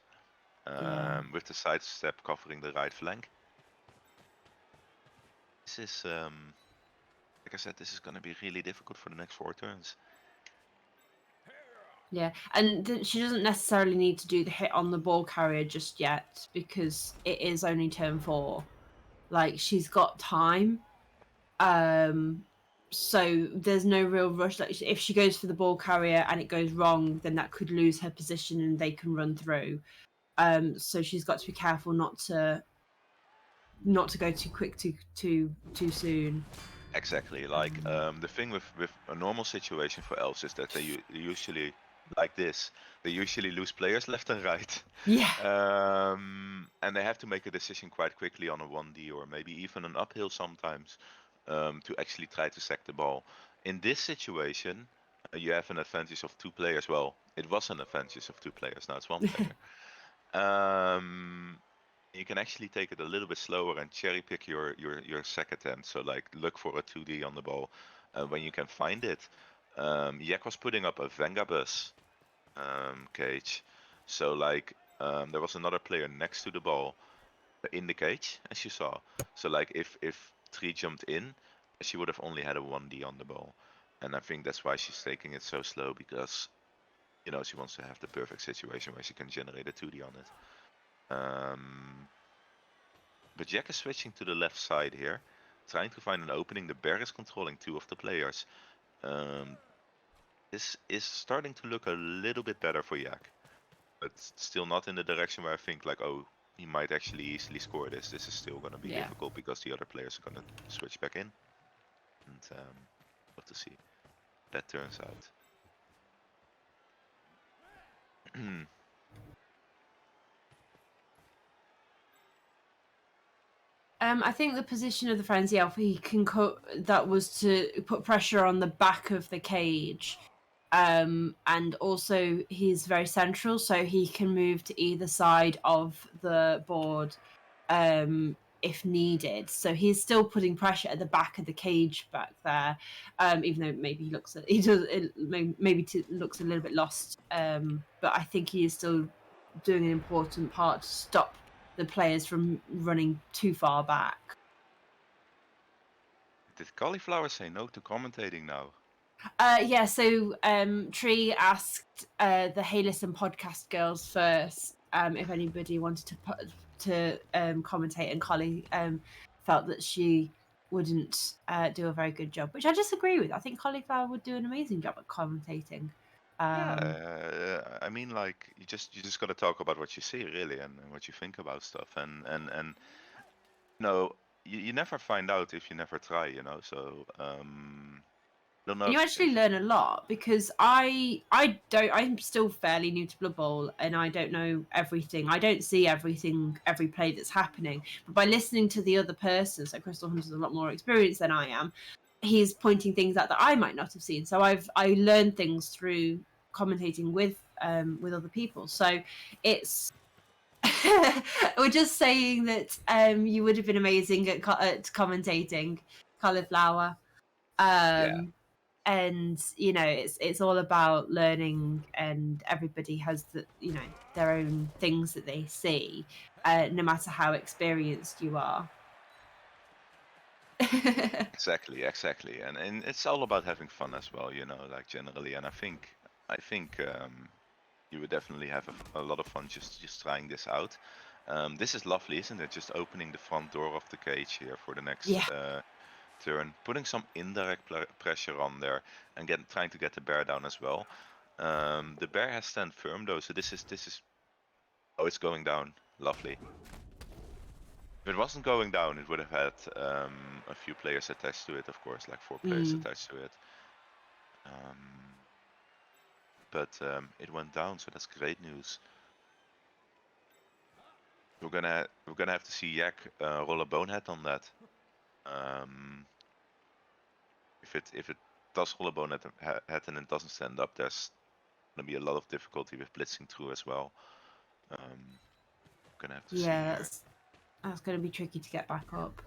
With the side step covering the right flank. This is, like I said, this is gonna be really difficult for the next 4 turns. Yeah, and she doesn't necessarily need to do the hit on the ball carrier just yet because it is only turn 4. Like, she's got time. So there's no real rush. Like, if she goes for the ball carrier and it goes wrong, then that could lose her position and they can run through. So she's got to be careful not to go too quick too soon. Exactly. Like the thing with a normal situation for Elves is that they usually like this. They usually lose players left and right. Yeah. And they have to make a decision quite quickly on a 1D or maybe even an uphill sometimes to actually try to sack the ball. In this situation, you have an advantage of 2 players. Well, it was an advantage of 2 players. Now it's 1 player. You can actually take it a little bit slower and cherry pick your sack attempt. So like look for a 2D on the ball when you can find it. Yak was putting up a Vengabus cage. So like there was another player next to the ball in the cage, as you saw. So like if Tree jumped in, she would have only had a 1D on the ball. And I think that's why she's taking it so slow, because you know she wants to have the perfect situation where she can generate a 2D on it. But Jack is switching to the left side here, trying to find an opening. The bear is controlling 2 of the players. This is starting to look a little bit better for Yak, but still not in the direction where I think like, oh, he might actually easily score this. This is still going to be difficult because the other players are going to switch back in. And we'll have to see how that turns out. I think the position of the Frenzy Elf, he can that was to put pressure on the back of the cage. And also he's very central, so he can move to either side of the board if needed. So he's still putting pressure at the back of the cage back there, even though maybe looks a little bit lost. But I think he is still doing an important part to stop the players from running too far back. Did Cauliflower say no to commentating now? Yeah, so Tree asked the Hey Listen podcast girls first if anybody wanted to commentate, and Collie felt that she wouldn't do a very good job, which I disagree with. I think Cauliflower would do an amazing job at commentating. I mean, like you just got to talk about what you see, really, and what you think about stuff, and no, you never find out if you never try, you know. So don't know. You actually learn a lot, because I'm still fairly new to Blood Bowl and I don't know everything. I don't see every play that's happening. But by listening to the other person, so Crystal Hunter's a lot more experienced than I am, he's pointing things out that I might not have seen. So I learned things through commentating with other people. So it's we're just saying that you would have been amazing at commentating, Cauliflower. Yeah. And you know, it's all about learning, and everybody has their own things that they see, no matter how experienced you are. Exactly, and it's all about having fun as well, you know, like generally. And I think you would definitely have a lot of fun just trying this out. This is lovely, isn't it? Just opening the front door of the cage here for the next turn, putting some indirect pressure on there, and trying to get the bear down as well. The bear has stand firm though, so this is oh, it's going down. Lovely. If it wasn't going down, it would have had a few players attached to it, of course, like 4 players attached to it. But it went down, so that's great news. We're gonna have to see Yak roll a bonehead on that. If it does roll a bonehead and it doesn't stand up, there's gonna be a lot of difficulty with blitzing through as well. Gonna have to see here. That's gonna be tricky to get back up.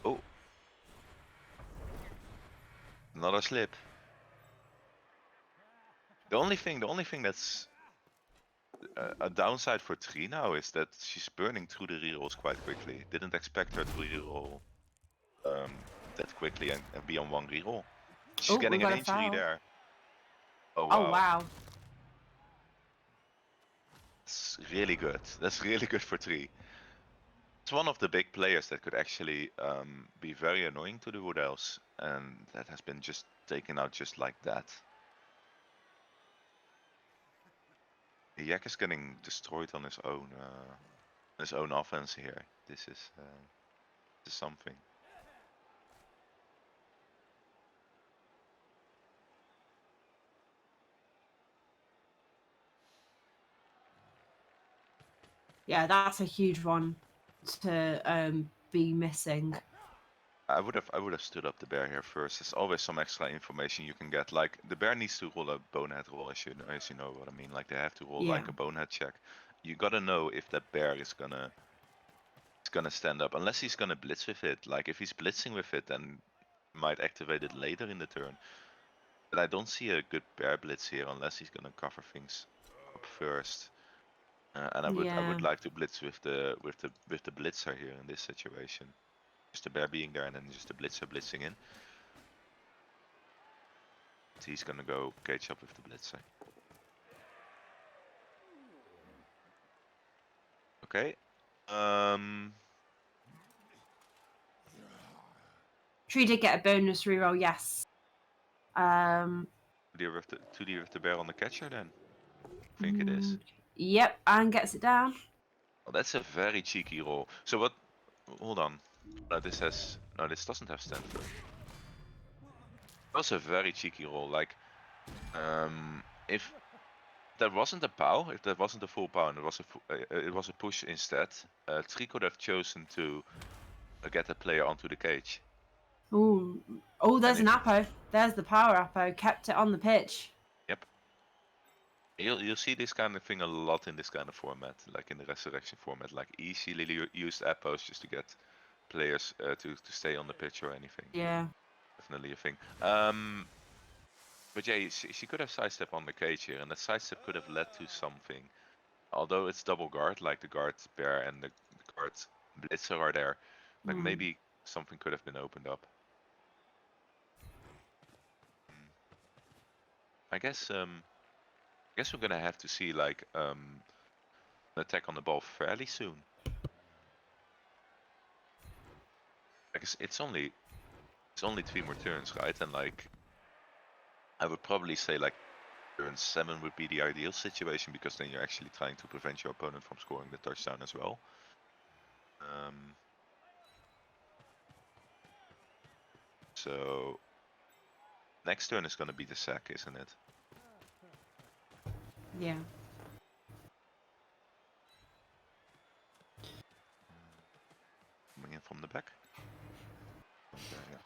Oh, another slip. The only thing that's a downside for Tree now is that she's burning through the rerolls quite quickly. Didn't expect her to reroll that quickly and be on 1 reroll. She's getting an injury there. Oh wow. Oh wow. That's really good. That's really good for Tree. It's one of the big players that could actually be very annoying to the Wood Elves, and that has been just taken out just like that. Yak is getting destroyed on his own offense here. This is something. Yeah, that's a huge one to be missing. I would have stood up the bear here first. There's always some extra information you can get. Like the bear needs to roll a bonehead roll, as you know what I mean. Like they have to roll like a bonehead check. You gotta know if that bear is gonna stand up, unless he's gonna blitz with it. Like if he's blitzing with it, then might activate it later in the turn. But I don't see a good bear blitz here unless he's gonna cover things up first. And I would like to blitz with the blitzer here in this situation. Just the bear being there and then just the blitzer blitzing in. So he's gonna go cage up with the blitzer. Okay. Tree did get a bonus reroll, yes. To deal with the bear on the catcher then. I think it is. Yep, and gets it down. Well, that's a very cheeky roll. So what? Hold on. No, this doesn't have Stanford. That's a very cheeky roll. Like, if that wasn't a POW, if that wasn't a full POW and it was a push instead, Tree could have chosen to get the player onto the cage. Oh, there's an Apo. There's the power Apo. Kept it on the pitch. Yep. You'll see this kind of thing a lot in this kind of format, like in the Resurrection format, like easily used appos just to get players to stay on the pitch or anything. Yeah. Definitely a thing. But yeah, she could have sidestep on the cage here, and that sidestep could have led to something. Although it's double guard, like the guard bear and the guard blitzer are there, like maybe something could have been opened up. I guess we're gonna have to see like an attack on the ball fairly soon. I guess it's only 3 more turns, right? And like I would probably say like turn 7 would be the ideal situation, because then you're actually trying to prevent your opponent from scoring the touchdown as well. So next turn is gonna be the sack, isn't it? Yeah. Coming in from the back. There, yeah.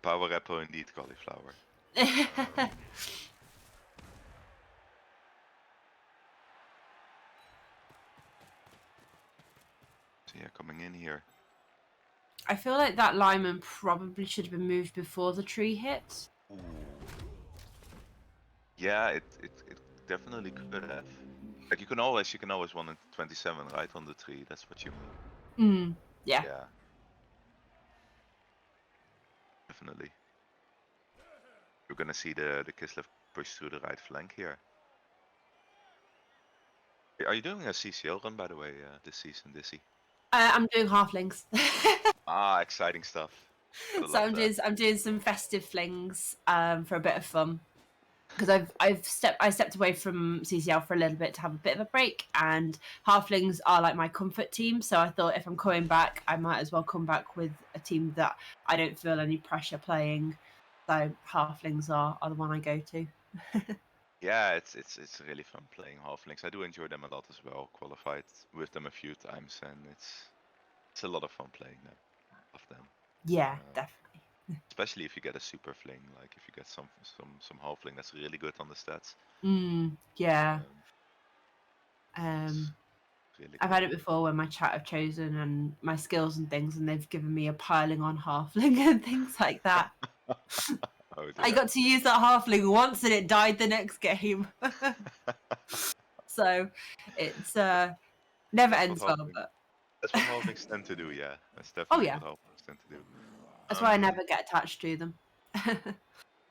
Power apple indeed, cauliflower. So yeah, coming in here. I feel like that lineman probably should have been moved before the tree hit. Ooh. Yeah, it definitely could have. Like you can always 1 in 27, right, on the tree. That's what you mean. Yeah. Yeah. Definitely. We're gonna see the Kislev push through the right flank here. Are you doing a CCL run, by the way, this season, Dizzy? I'm doing halflings. Exciting stuff. So I'm doing some festive flings for a bit of fun, because I stepped away from CCL for a little bit to have a bit of a break, and halflings are like my comfort team. So I thought if I'm coming back, I might as well come back with a team that I don't feel any pressure playing. So halflings are the one I go to. Yeah, it's really fun playing halflings. I do enjoy them a lot as well. Qualified with them a few times, and it's a lot of fun playing them. Of them. Yeah, definitely. Especially if you get a super fling, like if you get some halfling that's really good on the stats. Yeah. Really I've had it before when my chat have chosen and my skills and things, and they've given me a piling on halfling and things like that. I got to use that halfling once and it died the next game. So it's never ends well. But that's what halflings tend to do, yeah. That's definitely what halflings tend to do. That's why I never get attached to them.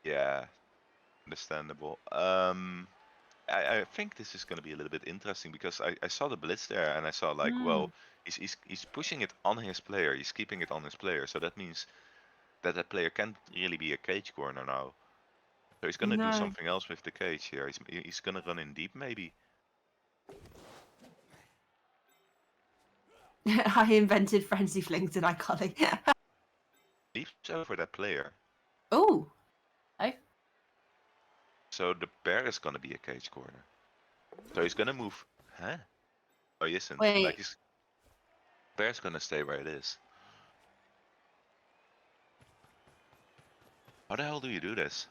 Yeah, understandable. I think this is going to be a little bit interesting because I saw the blitz there and I saw like, well, he's pushing it on his player. He's keeping it on his player. So that means that player can't really be a cage corner now. So he's going to do No. something else with the cage here. He's going to run in deep maybe. I invented frenzy flings, did I, Collie? Leaps over that player. Oh. Okay. So the bear is going to be a cage corner. So he's going to move. Huh? Oh, he isn't. Wait. Like his bear's going to stay where it is. How the hell do you do this?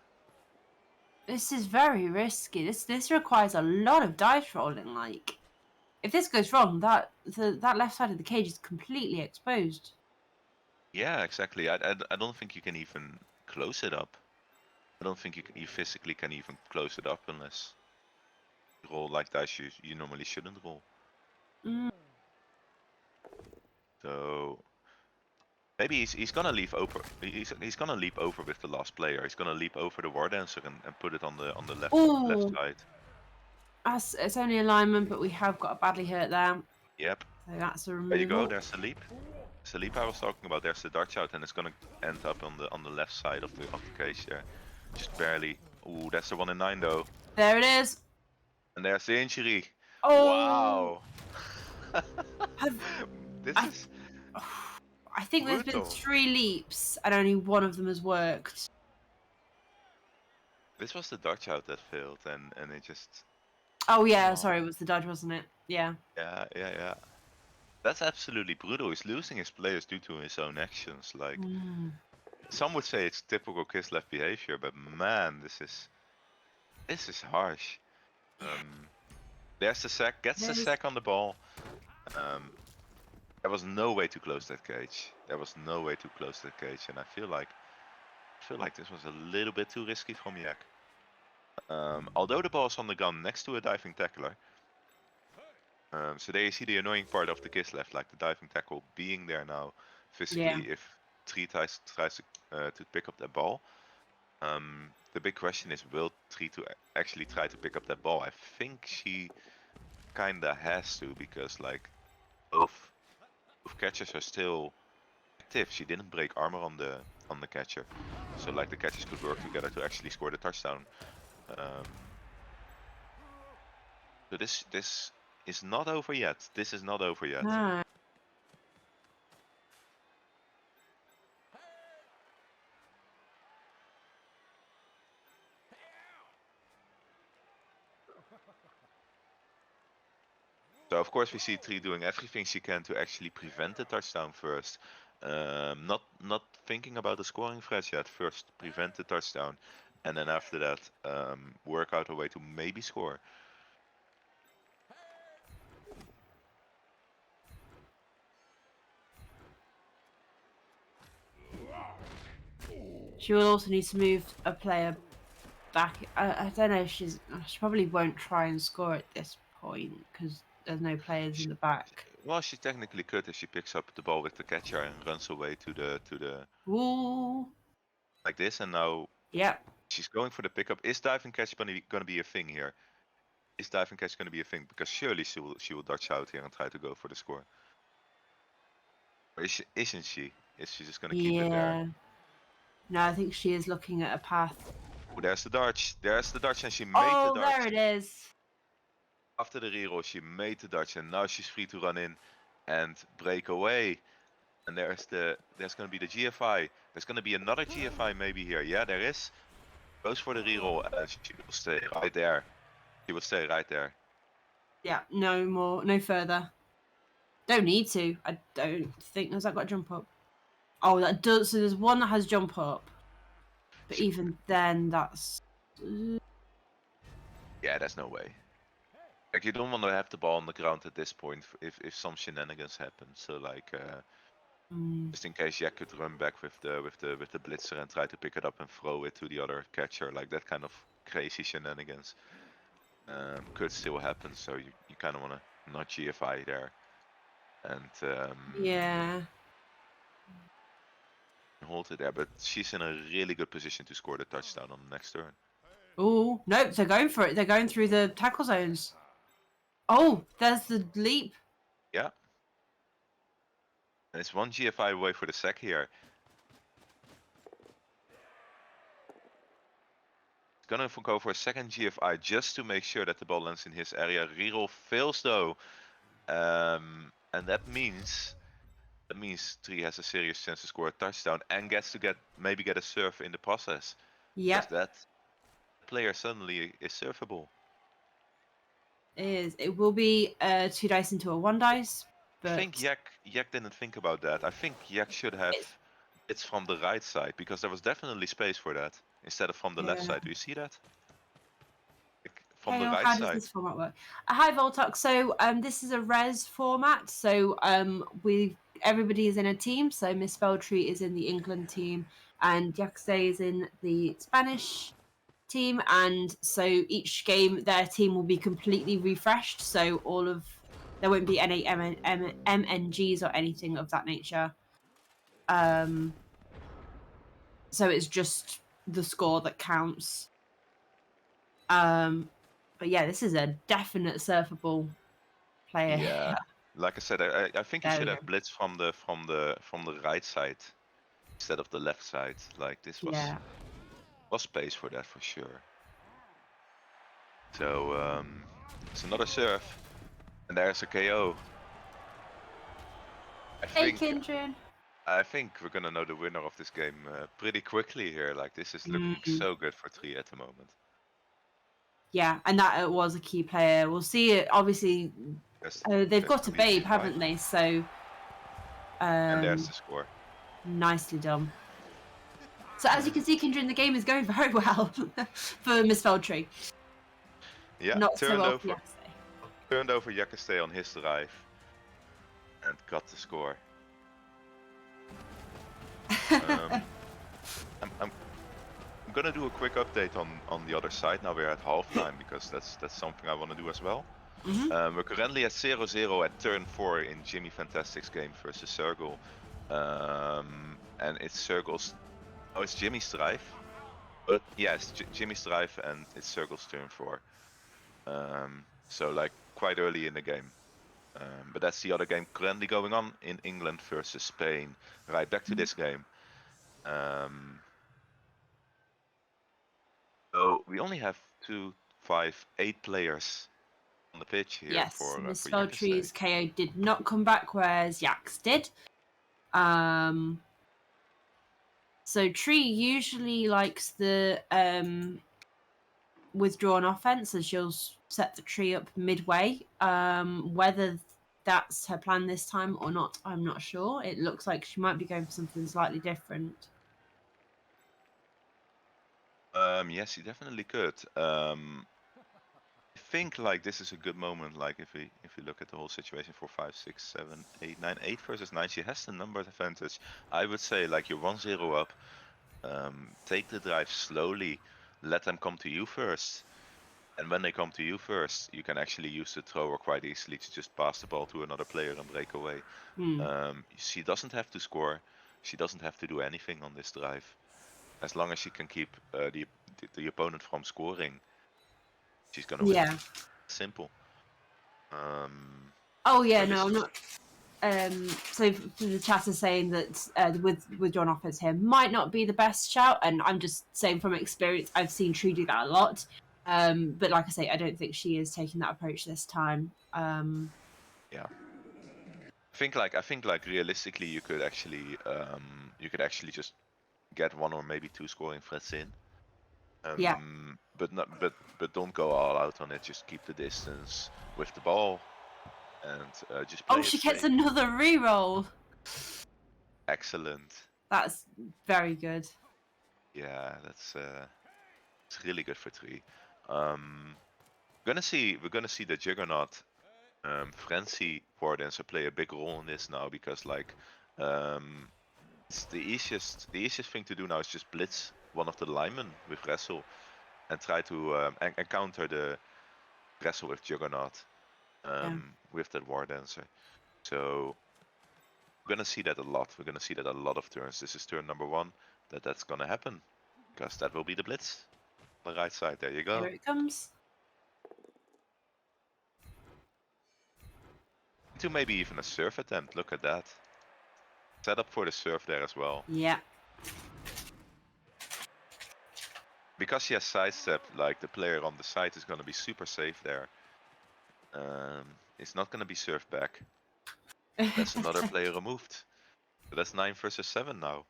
This is very risky. This requires a lot of dice rolling. Like, if this goes wrong, that left side of the cage is completely exposed. Yeah, exactly. I don't think you can even close it up. I don't think you physically can even close it up unless you roll like dice you normally shouldn't roll. Mm. So maybe he's gonna leap over. He's gonna leap over with the last player. He's gonna leap over the war dancer and put it on the left Ooh. side. It's only alignment, but we have got a badly hurt there. Yep. So that's a removal. There you go. There's the leap. There's the leap I was talking about. There's the dart out, and it's gonna end up on the left side of the cage there, just barely. Ooh, that's the 1 in 9 though. There it is. And there's the injury. Oh. Wow. This I- is I think there's been brutal. 3 leaps, and only one of them has worked. This was the dodge out that failed, and it just. Oh yeah, Oh. sorry, it was the dodge, wasn't it? Yeah. Yeah. That's absolutely brutal. He's losing his players due to his own actions. Like some would say it's typical Kislev behavior, but man, this is harsh. There's the sack, gets the sack on the ball. There was no way to close that cage. There was no way to close that cage, and I feel like this was a little bit too risky from Yak. Although the ball's on the gun next to a diving tackler. So there you see the annoying part of the Kislev, like the diving tackle being there now physically if Tree tries to pick up that ball. The big question is, will Tree to actually try to pick up that ball? I think she kinda has to, because like both catchers are still active. She didn't break armor on the catcher, so like the catchers could work together to actually score the touchdown. So this is not over yet. This is not over yet. No. So of course we see Tree doing everything she can to actually prevent the touchdown first. Not thinking about the scoring threat yet. First prevent the touchdown, and then after that work out a way to maybe score. She will also need to move a player back. I don't know if she probably won't try and score at this point because there's no players in the back. Well, she technically could if she picks up the ball with the catcher and runs away to the Ooh. like this, and now Yep. she's going for the pickup. Is diving catch gonna be a thing here? Is diving catch gonna be a thing? Because surely she will dodge out here and try to go for the score. Or isn't she? Is she just gonna keep it there? No, I think she is looking at a path. Oh, there's the dodge. There's the dodge, and she made Oh, the dodge. there it is. After the reroll, she made the dodge, and now she's free to run in and break away. And there's gonna be the GFI. There's gonna be another GFI maybe here. Yeah, there is. Goes for the reroll, and she will stay right there. She will stay right there. Yeah, no further. Don't need to. I don't think. Has that got jump up? Oh, that does. So there's one that has jump up. But even then, that's. Yeah, there's no way. Like, you don't want to have the ball on the ground at this point if some shenanigans happen. So like, just in case Jack could run back with the blitzer and try to pick it up and throw it to the other catcher, like that kind of crazy shenanigans could still happen. So you kind of want to not GFI there, and Yeah. hold it there. But she's in a really good position to score the touchdown on the next turn. Oh, nope, they're going for it. They're going through the tackle zones. Oh, there's the leap. Yeah. And it's one GFI away for the sack here. Gonna go for a second GFI just to make sure that the ball lands in his area. Reroll fails though. And that means Tree has a serious chance to score a touchdown and gets to maybe get a serve in the process. Yep, Because that player suddenly is servable. it will be 2 dice into a 1 dice, but I think Yak didn't think about that. I think Yak should have it's from the right side because there was definitely space for that instead of from the left Yeah. side. Do you see that? Like, from the Hang on, right how does side. this format work? Hi Voltox. So this is a res format. So everybody is in a team. So Miss Feltree is in the England team, and Yaquestay is in the Spanish team. And so each game, their team will be completely refreshed. So there won't be any MNGs or anything of that nature. So it's just the score that counts. But yeah, this is a definite surfable player. Yeah. Like I said, I think you There should we have go. blitz from the right side instead of the left side. Like this was space for that for sure. So it's another serve, and there's a KO. Hey, Kindred. I think we're gonna know the winner of this game pretty quickly here. Like this is looking so good for Tree at the moment. Yeah, and that was a key player. We'll see it. Obviously, they've got a babe, haven't they? So, and there's the score. Nicely done. So as you can see, Kindred, the game is going very well for Miss Feltree. Yeah, Not so well for Yaquestay. Turned over Yaquestay on his drive and got the score. I'm gonna do a quick update on the other side. Now we're at halftime because that's something I want to do as well. We're currently at 0-0 at turn 4 in Jimmy Fantastic's game versus Circle. And it's Circle's... Oh, it's Jimmy's drive. But yeah, it's Jimmy's drive and it's Circle's turn 4. So like quite early in the game. But that's the other game currently going on in England versus Spain. Right, back to this game. So we only have 2, 5, 8 players on the pitch here Yes, for Miss Yaquestay. Feltree's KO did not come back, whereas Yax did. So Tree usually likes the withdrawn offense, and she'll set the tree up midway. Whether that's her plan this time or not, I'm not sure. It looks like she might be going for something slightly different. Yes, he definitely could. I think like this is a good moment. Like if we look at the whole situation for 5, 6, 7, 8, 9, 8 versus 9, she has the number advantage. I would say like you're 1-0 up. Take the drive slowly. Let them come to you first. And when they come to you first, you can actually use the thrower quite easily to just pass the ball to another player and break away. She doesn't have to score. She doesn't have to do anything on this drive. As long as she can keep the opponent from scoring, she's gonna win. Yeah. Simple. Oh yeah, no, I'm not. So the chat is saying that with John offense here might not be the best shout, and I'm just saying from experience, I've seen Tree do that a lot. But like I say, I don't think she is taking that approach this time. Yeah. I think like realistically, you could actually just get 1 or maybe 2 scoring threats in. Yeah. But don't go all out on it. Just keep the distance with the ball, and just play. Oh, she gets another reroll. Excellent. That's very good. Yeah, it's really good for Tree. We're gonna see the Juggernaut, Frenzy Wardencer play a big role in this now because like, it's the easiest thing to do now is just blitz one of the linemen with wrestle, and try to and counter the wrestle with Juggernaut, with that Wardencer. So we're gonna see that a lot. We're gonna see that a lot of turns. This is turn number 1 that's gonna happen, because that will be the blitz. The right side, there you go. Here it comes. Into maybe even a serve attempt, look at that. Set up for the serve there as well. Yeah. Because she has sidestep, like the player on the side is gonna be super safe there. It's not gonna be served back. That's another player removed. So that's 9 versus 7 now.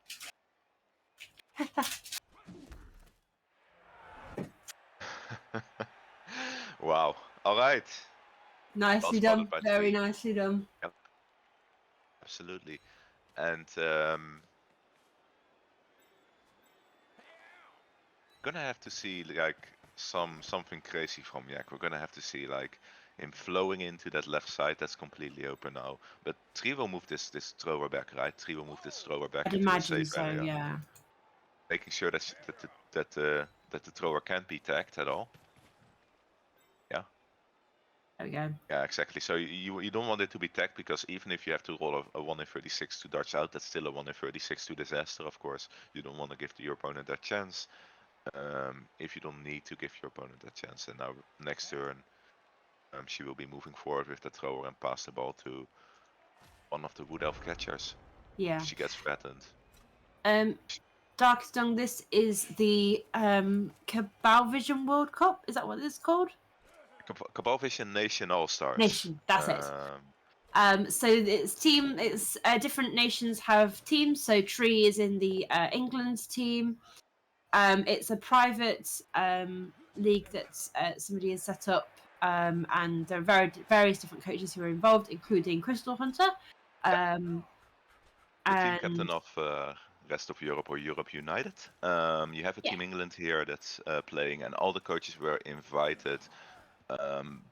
Wow. Alright. Nicely Well done. spotted by Very 3. nicely done. Yep. Absolutely. And gonna have to see like something crazy from Yak. We're gonna have to see like him flowing into that left side that's completely open now. But Tree will move this thrower back, right? Tree will move this thrower back I'd into the imagine safe so, area, yeah. making sure that the thrower can't be tagged at all. Yeah. There we go. Yeah, exactly. So you don't want it to be tagged because even if you have to roll a 1 in 36 to dodge out, that's still a 1 in 36 to disaster, of course. You don't want to give your opponent that chance. If you don't need to give your opponent that chance. And now next turn, she will be moving forward with the thrower and pass the ball to one of the Wood Elf catchers. Yeah. She gets threatened. Darkest Dung, this is the Cabal Vision World Cup. Is that what it's called? Cabal Vision Nation All-Stars. Nation, that's it. So it's different nations have teams. So Tree is in the England team. It's a private league that somebody has set up, and there are various different coaches who are involved, including Crystal Hunter. The team captain of rest of Europe or Europe United. You have a Team England here that's playing, and all the coaches were invited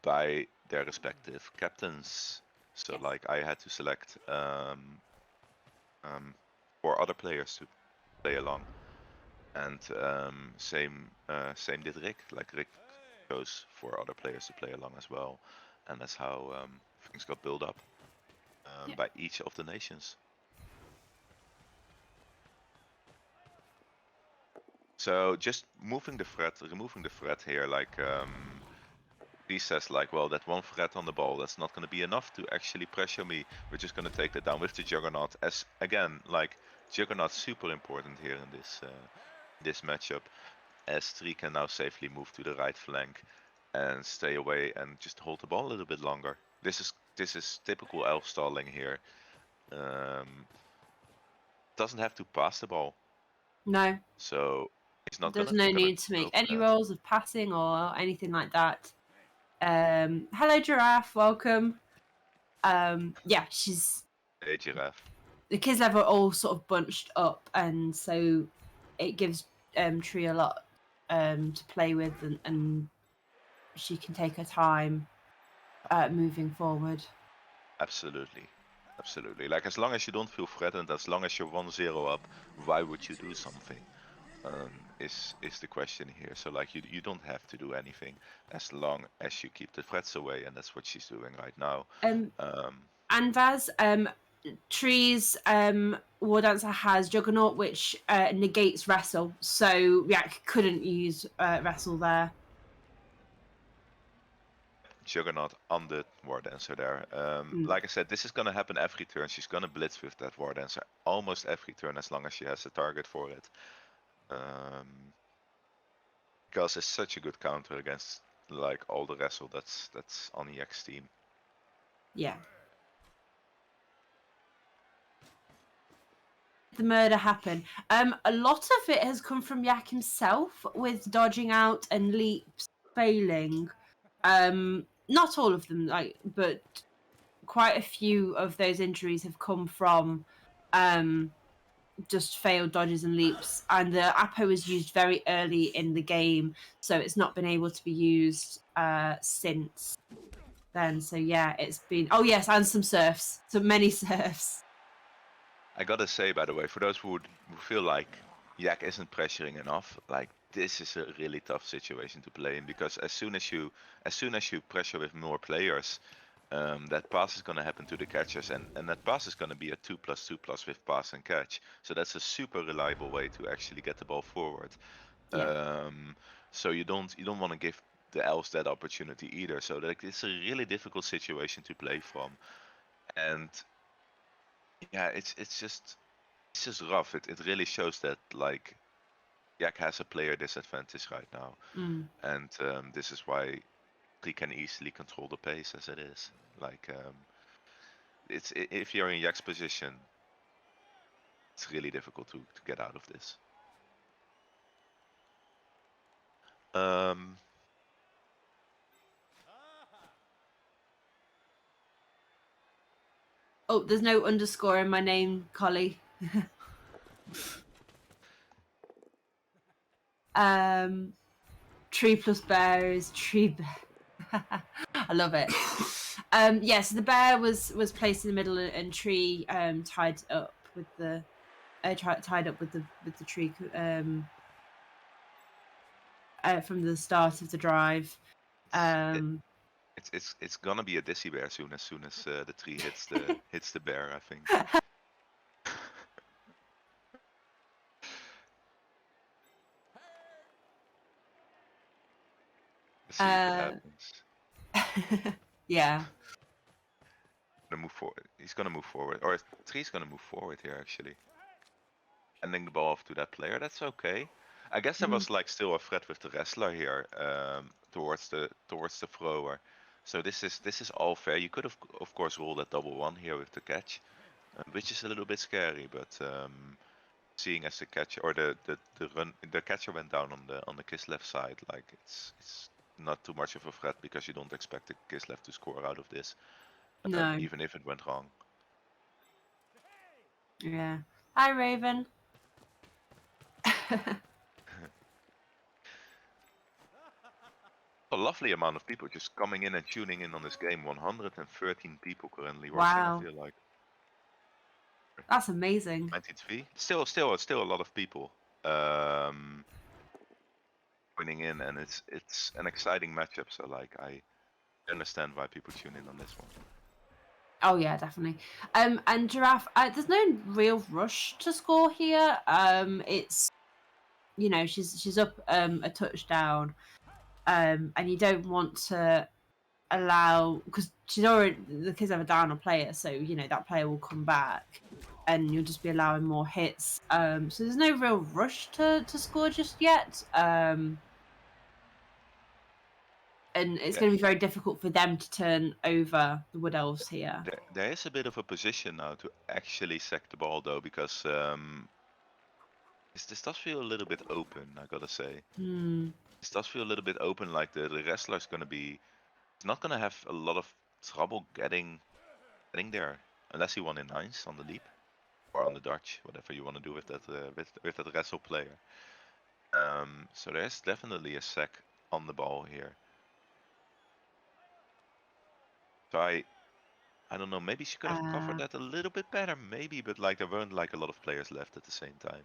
by their respective captains. So like I had to select 4 other players to play along, and same did Rick. Like Rick chose 4 other players to play along as well, and that's how things got built up by each of the nations. So just removing the threat here, like he says like, well, that 1 threat on the ball, that's not going to be enough to actually pressure me. We're just going to take that down with the Juggernaut. As again, like Juggernaut's super important here in this matchup, as 3 can now safely move to the right flank and stay away and just hold the ball a little bit longer. This is typical elf stalling here. Doesn't have to pass the ball. No. So it's not. There's no need to make any rolls of passing or anything like that. Hello, Giraffe. Welcome. Yeah, she's. Hey, Giraffe. The Kislev are all sort of bunched up, and so it gives Tree a lot to play with, and she can take her time moving forward. Absolutely. Absolutely. Like as long as you don't feel threatened, as long as you're 1-0 up, why would you do something? Is the question here. So like you don't have to do anything as long as you keep the threats away, and that's what she's doing right now. And Vaz, Tree's War Dancer has Juggernaut, which negates Wrestle, so Yak couldn't use Wrestle there. Juggernaut on the War Dancer there. Like I said, this is gonna happen every turn. She's gonna blitz with that War Dancer almost every turn as long as she has a target for it. Because it's such a good counter against like all the wrestle that's on EX team. Yeah. The murder happen. A lot of it has come from Yak himself, with dodging out and leaps failing. Not all of them, but quite a few of those injuries have come from just failed dodges and leaps. And the Apo was used very early in the game, so it's not been able to be used since then. So yeah, it's been. Oh yes, and some surfs, so many surfs. I gotta say, by the way, for those who feel like Yak isn't pressuring enough, like this is a really tough situation to play in, because as soon as you pressure with more players, that pass is gonna happen to the catchers, and that pass is gonna be a 2+2+ with pass and catch. So that's a super reliable way to actually get the ball forward. Yeah. So you don't want to give the elves that opportunity either. So like it's a really difficult situation to play from, and yeah, it's just rough. It really shows that like Yak has a player disadvantage right now, and this is why he can easily control the pace as it is. Like if you're in Yak's position, it's really difficult to get out of this. Oh, there's no underscore in my name, Collie. Tree plus bear is tree bear. I love it. Yes, the bear was placed in the middle, and tree tied up with the tied up with the tree from the start of the drive. It's gonna be a dizzy bear soon as the tree hits the bear, I think. Let's see what happens. Yeah. Gonna move forward. He's gonna move forward, or tree's gonna move forward here actually. Handing the ball off to that player. That's okay. I guess there was like still a threat with the wrestler here towards the thrower. So this is all fair. You could have of course rolled that double one here with the catch, which is a little bit scary. But seeing as the catcher or the catcher went down on the Kislev side, like it's not too much of a threat because you don't expect the Kislev to score out of this, No. even if it went wrong. Yeah. Hi, Raven. A lovely amount of people just coming in and tuning in on this game. 113 people currently watching. Wow. I feel like That's amazing. 93. Still a lot of people joining in, and it's an exciting matchup. So like I understand why people tune in on this one. Oh yeah, definitely. And Giraffe, there's no real rush to score here. It's she's up a touchdown, and you don't want to allow, because she's already, the kids have a down a player, so that player will come back, and you'll just be allowing more hits. So there's no real rush to score just yet. And it's going to be very difficult for them to turn over the Wood Elves here. There is a bit of a position now to actually sack the ball though, because this does feel a little bit open. I gotta say, this does feel a little bit open. Like the wrestler's gonna be, he's not gonna have a lot of trouble getting there unless he won in nines on the leap or on the dodge, whatever you want to do with that with that wrestle player. So there's definitely a sack on the ball here. So I don't know, maybe she could have covered that a little bit better, maybe, but like there weren't like a lot of players left at the same time.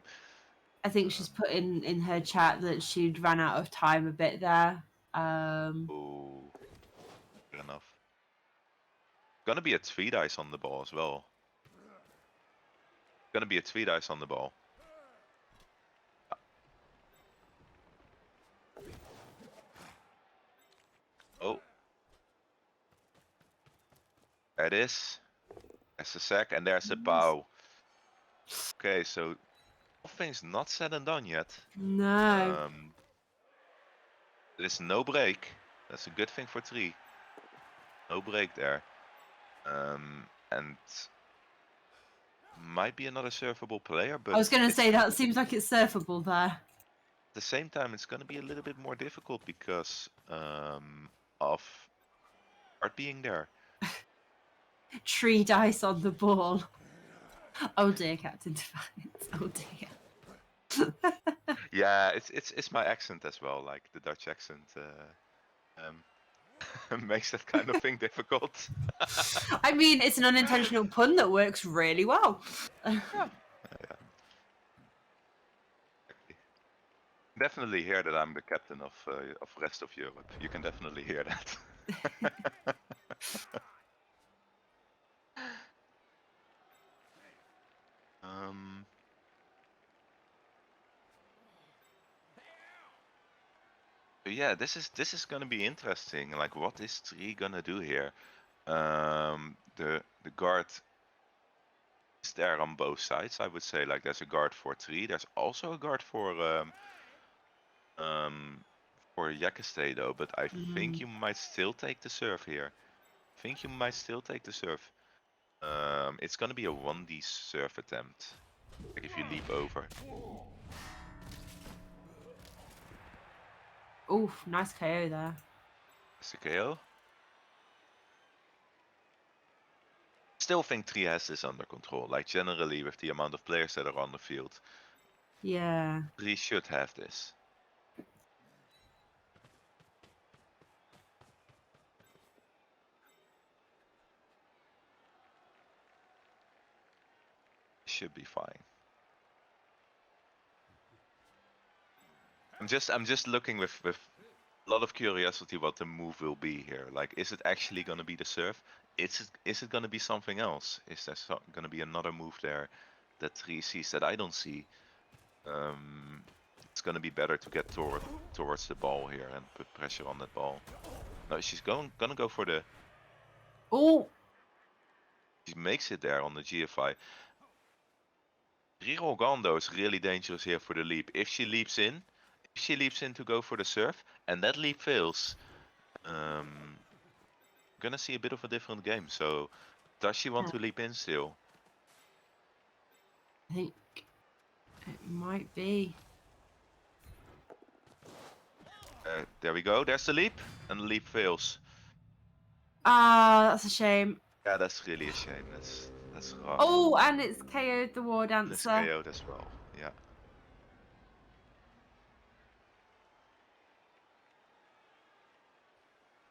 I think she's put in her chat that she'd ran out of time a bit there. Oh, fair enough. Gonna be a 3 dice on the ball as well. Gonna be a 3 dice on the ball. Oh. There it is. There's a sack and there's a bow. Okay, so things not said and done yet. No. There is no break. That's a good thing for 3. No break there. And might be another surfable player, but I was going to say that seems like it's surfable there. At the same time, it's going to be a little bit more difficult because of Art being there. 3 dice on the ball. Oh dear, Captain Defiance. Oh dear. Yeah, it's my accent as well. Like the Dutch accent makes that kind of thing difficult. I mean, it's an unintentional pun that works really well. Yeah. Definitely hear that I'm the captain of rest of Europe. You can definitely hear that. But yeah, this is gonna be interesting. Like, what is 3 gonna do here? The guard is there on both sides. I would say like there's a guard for 3. There's also a guard for Yaquestay though. But I think you might still take the serve here. I think you might still take the serve. It's gonna be a 1D serve attempt. Like if you leap over. Oof, nice KO there. That's the KO. Still think 3 has this under control. Like generally with the amount of players that are on the field, Yeah. 3 should have this. Should be fine. I'm just looking with a lot of curiosity what the move will be here. Like, is it actually gonna be the serve? Is it gonna be something else? Is there gonna be another move there that 3 sees that I don't see? It's gonna be better to get towards the ball here and put pressure on that ball. No, she's gonna go for the. Oh. She makes it there on the GFI. Reroll Gondo is really dangerous here for the leap. If she leaps in to go for the serve, and that leap fails, gonna see a bit of a different game. So, does she want to leap in still? I think it might be. There we go. There's the leap, and the leap fails. Ah, that's a shame. Yeah, that's really a shame. That's rough. Oh, and it's KO'd the war And it's dancer. KO'd as well. Yeah.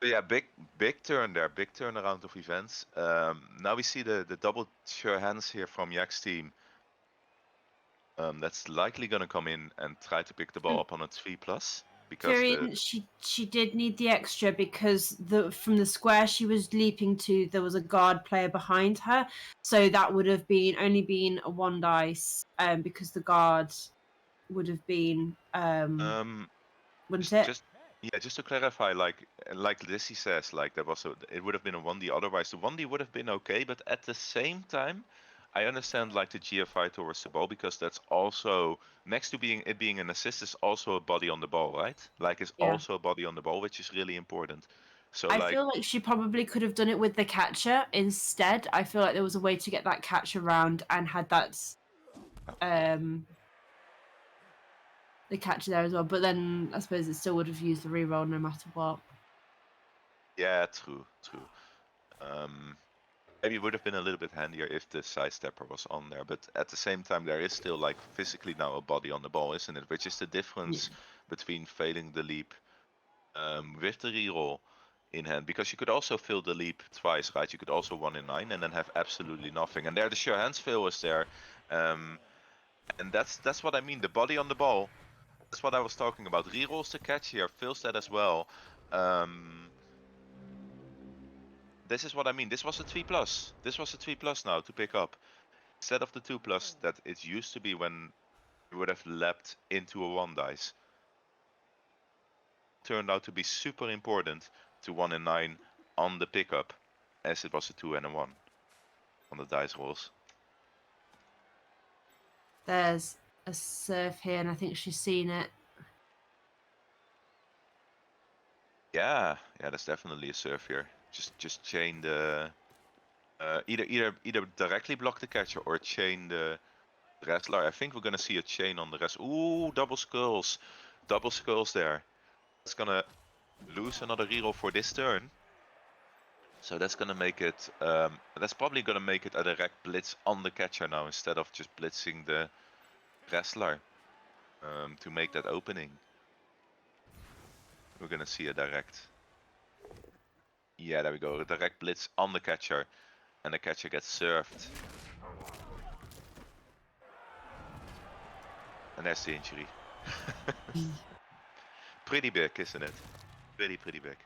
But yeah, big turn there, big turnaround of events. Now we see the double sure hands here from Yak's team. That's likely gonna come in and try to pick the ball up on a 3+. Because she did need the extra because from the square she was leaping to, there was a guard player behind her, so that would have only been a 1 dice, because the guard would have been wouldn't it? just to clarify, like Lissy says, like it would have been a 1D. Otherwise, the 1D would have been okay. But at the same time, I understand like the GFI towards the ball, because that's also next to being an assist is also a body on the ball, right? Like it's also a body on the ball, which is really important. So I feel like she probably could have done it with the catcher instead. I feel like there was a way to get that catch around and had that the catcher there as well. But then I suppose it still would have used the reroll no matter what. Yeah, true. Maybe it would have been a little bit handier if the sidestepper was on there, but at the same time, there is still like physically now a body on the ball, isn't it? Which is the difference between failing the leap with the reroll in hand, because you could also fail the leap twice, right? You could also 1 in 9 and then have absolutely nothing. And there, the sure hands fail is there, and that's what I mean. The body on the ball. That's what I was talking about. Rerolls the catch here, fails that as well. This is what I mean. This was a 3+. This was a 3+ now to pick up. Instead of the 2+ that it used to be when you would have leapt into a 1 dice. Turned out to be super important to 1 in 9 on the pickup, as it was a 2 and a 1 on the dice rolls. There's a serve here, and I think she's seen it. Yeah, that's definitely a serve here. Just chain the either directly block the catcher or chain the wrestler. I think we're gonna see a chain on the rest. Ooh, double skulls there. That's gonna lose another reroll for this turn. So that's gonna make it. That's probably gonna make it a direct blitz on the catcher now, instead of just blitzing the wrestler to make that opening. We're gonna see a direct. Yeah, there we go. A direct blitz on the catcher, and the catcher gets served. And there's the injury. Pretty big, isn't it? Pretty big.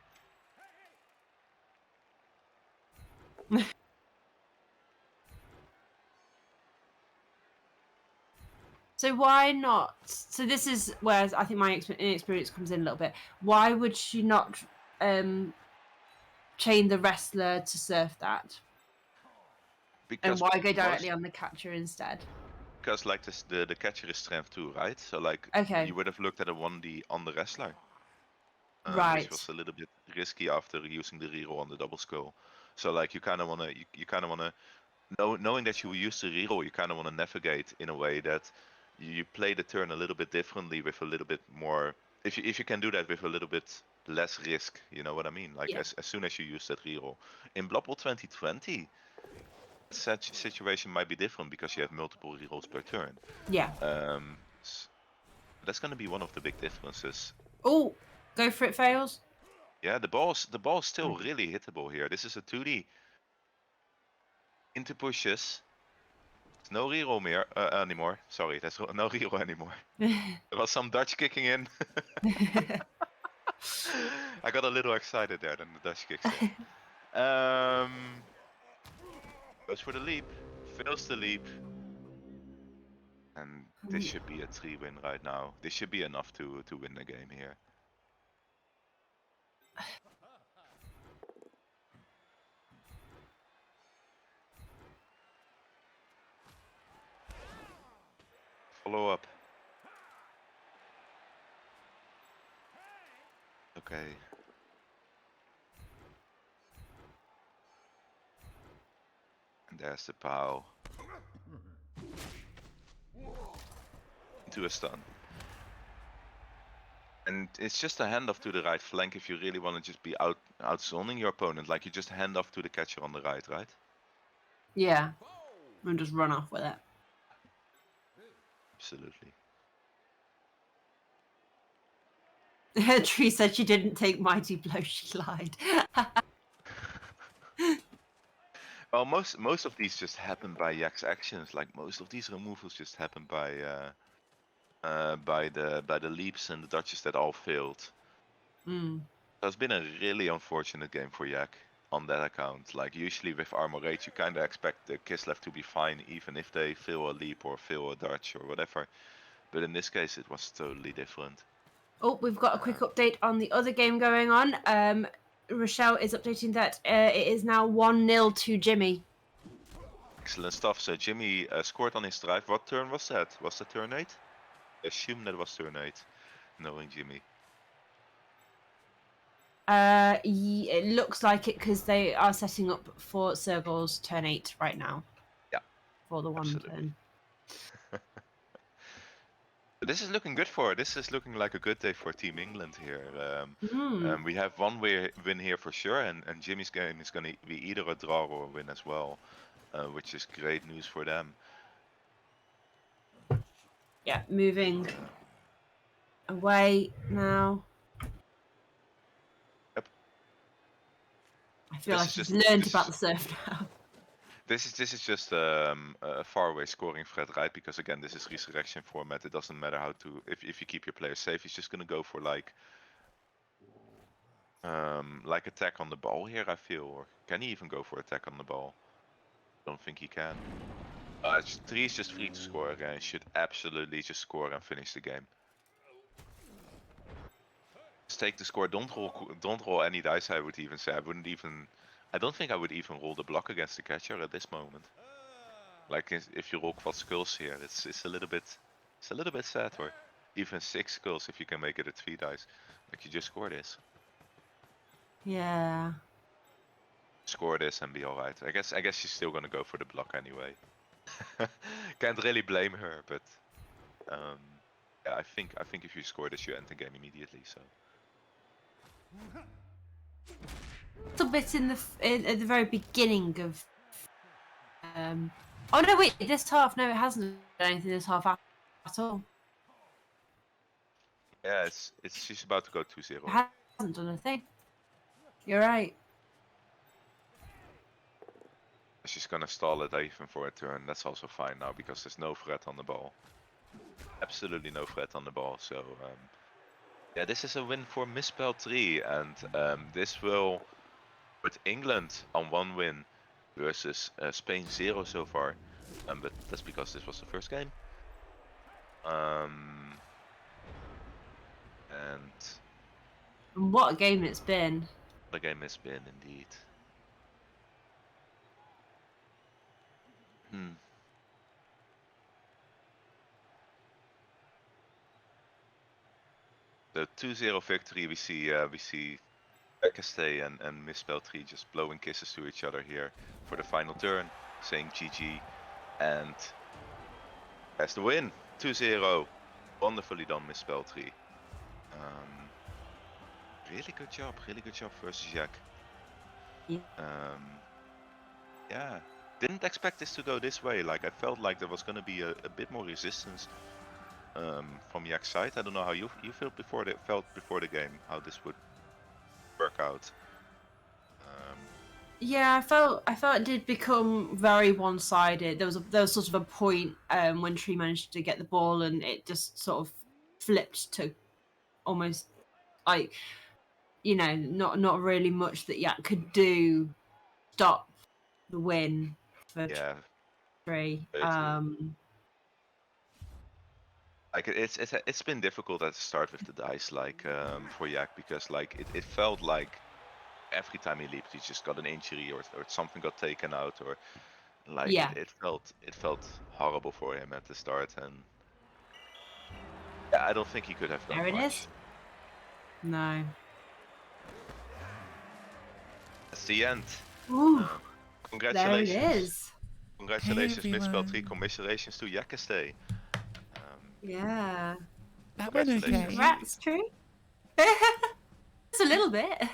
So why not? So this is where I think my inexperience comes in a little bit. Why would she not chain the wrestler to surf that? Because And why go most, directly on the catcher instead? because like this, the catcher is strength 2, right? So like Okay. you would have looked at a 1D on the wrestler. Right. Which was a little bit risky after using the reroll on the double skull. So like you kind of wanna knowing that you will use the reroll, you kind of want to navigate in a way that you play the turn a little bit differently with a little bit more. If you can do that with a little bit less risk, you know what I mean? Like Yeah. as soon as you use that reroll. In Blood Bowl 2020, such situation might be different because you have multiple rerolls per turn. Yeah. That's gonna be one of the big differences. Oh, go for it fails. Yeah, the ball's still really hittable here. This is a 2D. Into pushes. There's no reroll anymore. Sorry, there's no reroll anymore. There was some Dutch kicking in. I got a little excited there then the Dutch kicks in. Goes for the leap. Fails the leap. And this should be a 3-win right now. This should be enough to win the game here. Follow up. Okay. And there's the POW. Into a stun. And it's just a handoff to the right flank if you really want to just be outzoning your opponent. Like you just hand off to the catcher on the right, right? Yeah. And just run off with it. Absolutely. Tree said she didn't take Mighty Blow, she lied. Well, most of these just happen by Yak's actions. Like most of these removals just happen by the leaps and the dodges that all failed. Mm. So it's been a really unfortunate game for Yak on that account. Like usually with Armor Rage, you kind of expect the Kislev to be fine, even if they fail a leap or fail a dodge or whatever. But in this case, it was totally different. Oh, we've got a quick update on the other game going on. Rochelle is updating that it is now 1-0 to Jimmy. Excellent stuff. So Jimmy scored on his drive. What turn was that? Was that turn 8? I assume that was turn 8, knowing Jimmy. It looks like it because they are setting up for Sergal's turn 8 right now. Yeah. For the one Absolutely. turn. This is looking good for. This is looking like a good day for Team England here. We have one win here for sure, and Jimmy's game is going to be either a draw or a win as well, which is great news for them. Yeah, moving away now. Yep. I feel like he's learned about the surf now. This is just a faraway scoring threat, right? Because again, this is resurrection format. It doesn't matter how to if you keep your players safe. He's just gonna go for like attack on the ball here. I feel, or can he even go for attack on the ball? Don't think he can. 3 is just free to score and should absolutely just score and finish the game. Just take the score. Don't roll any dice. I would even say I don't think I would even roll the block against the catcher at this moment. Like if you roll quad skulls here, it's a little bit sad, or even 6 skulls if you can make it a 3 dice. Like you just score this. Yeah. Score this and be alright. I guess she's still gonna go for the block anyway. Can't really blame her, but yeah, I think if you score this, you end the game immediately. So. A little bit at the very beginning of. Oh no! Wait, this half. No, it hasn't done anything this half at all. Yeah, she's about to go 2-0. It hasn't done a thing. You're right. She's gonna stall it even for a turn. That's also fine now because there's no threat on the ball. Absolutely no threat on the ball. So yeah, this is a win for Misspell 3, and this will put England on 1 win versus Spain 0 so far. But that's because this was the first game. And And what a game it's been. the game has been indeed. The 2-0 victory. We see Yaquestay and Misspell 3 just blowing kisses to each other here for the final turn, saying GG, and has the win. 2-0. Wonderfully done, Misspell 3. Really good job versus Jack. Yeah. Yeah, didn't expect this to go this way. Like, I felt like there was gonna be a bit more resistance from Yak's side. I don't know how you felt before the game, how this would work out. Yeah, I felt it did become very one-sided. There was sort of a point when Tree managed to get the ball, and it just sort of flipped to almost like, you know, not really much that Yak could do stop the win for Yeah, Tree. very true. Like, it's been difficult at the start with the dice, like for Yak, because like it felt like every time he leaped, he just got an injury or something got taken out, or like Yeah. it felt horrible for him at the start, and yeah, I don't think he could have done There it much. is. No. That's the end. Ooh, Congratulations. there it is. Congratulations, Hey, Misspell 3. everyone. Commiserations to Yaquestay. Yeah. That went okay. Congrats, Tree. Just a little bit.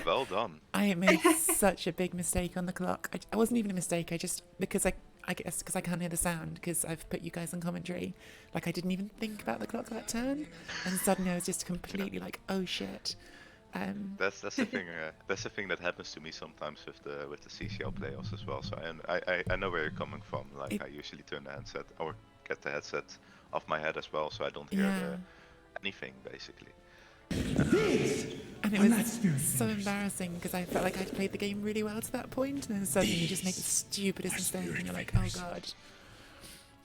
Well done. I made such a big mistake on the clock. I wasn't even a mistake. I just, because I guess because I can't hear the sound because I've put you guys on commentary. Like, I didn't even think about the clock that turn, and suddenly I was just completely like, oh shit. That's the thing. That's the thing that happens to me sometimes with the CCL playoffs as well. So I know where you're coming from. Like, I usually turn the headset or get the headset off my head as well, so I don't hear anything basically. And it was so embarrassing because I felt like I'd played the game really well to that point, and then suddenly you just make the stupidest mistake, and you're like, oh god.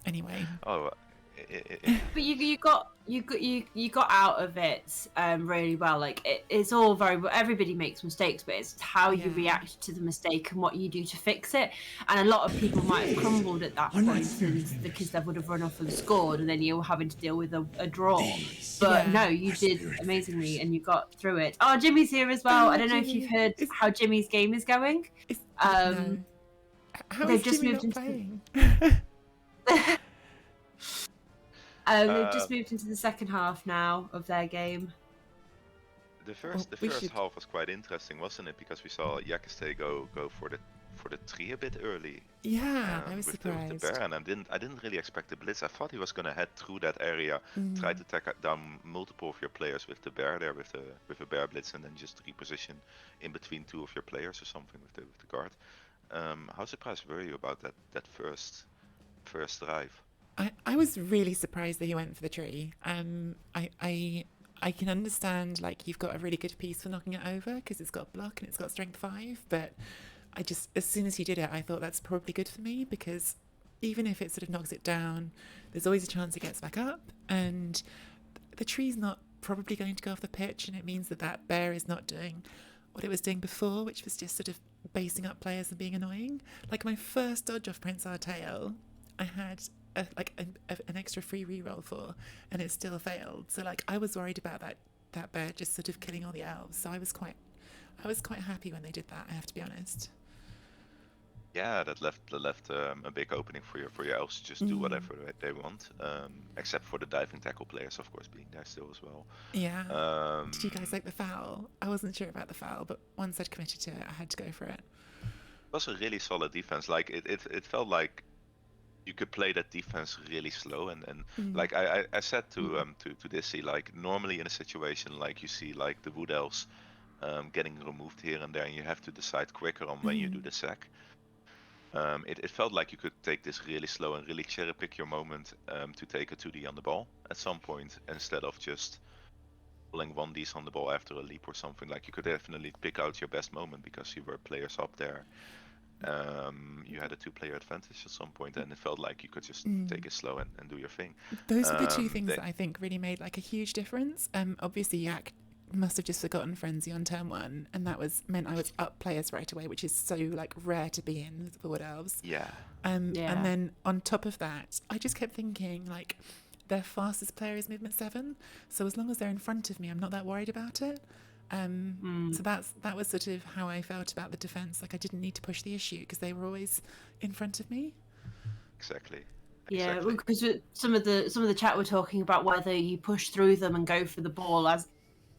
Anyway. Oh. But you got out of it really well. Like it's all very well. Everybody makes mistakes, but it's how you react to the mistake and what you do to fix it. And a lot of people might have crumbled at that point, and the Kislev would have run off and scored, and then you were having to deal with a draw. But no, you did amazingly, and you got through it. Oh, Jimmy's here as well. I don't know if you've heard how Jimmy's game is going. No. How they've is just Jimmy moved not into. playing? They've just moved into the second half now of their game. The first half was quite interesting, wasn't it? Because we saw Yaquestay go for the tree a bit early. Yeah, I was with surprised. The bear, and I didn't really expect the blitz. I thought he was gonna head through that area, try to take down multiple of your players with the bear there, with a bear blitz, and then just reposition in between two of your players or something with the guard. How surprised were you about that first drive? I was really surprised that he went for the tree. I can understand, like, you've got a really good piece for knocking it over because it's got block and it's got strength 5, but I just, as soon as he did it, I thought that's probably good for me because even if it sort of knocks it down, there's always a chance it gets back up, and the tree's not probably going to go off the pitch, and it means that bear is not doing what it was doing before, which was just sort of basing up players and being annoying. Like, my first dodge off Prince Artail, I had an extra free reroll for, and it still failed. So like, I was worried about that bear just sort of killing all the elves. So I was quite happy when they did that, I have to be honest. Yeah, that left a big opening for your elves to just do whatever they want, except for the diving tackle players, of course, being there still as well. Yeah. Did you guys like the foul? I wasn't sure about the foul, but once I'd committed to it, I had to go for it. It was a really solid defense. Like, it felt like you could play that defense really slow, and like I said to Dizzy, like, normally in a situation like you see like the wood elves getting removed here and there, and you have to decide quicker on when you do the sack. It felt like you could take this really slow and really cherry pick your moment to take a 2D on the ball at some point, instead of just pulling 1Ds on the ball after a leap or something. Like, you could definitely pick out your best moment because you were players up there. you had a 2-player advantage at some point, and it felt like you could just take it slow and do your thing. Those are the two things that I think really made like a huge difference. Obviously, Yak must have just forgotten Frenzy on turn 1, and that meant I was up players right away, which is so like rare to be in for Wood Elves. Yeah. And then on top of that, I just kept thinking like their fastest player is movement 7, so as long as they're in front of me, I'm not that worried about it. So that was sort of how I felt about the defense. Like I didn't need to push the issue because they were always in front of me. Exactly. Yeah, because some of the chat were talking about whether you push through them and go for the ball as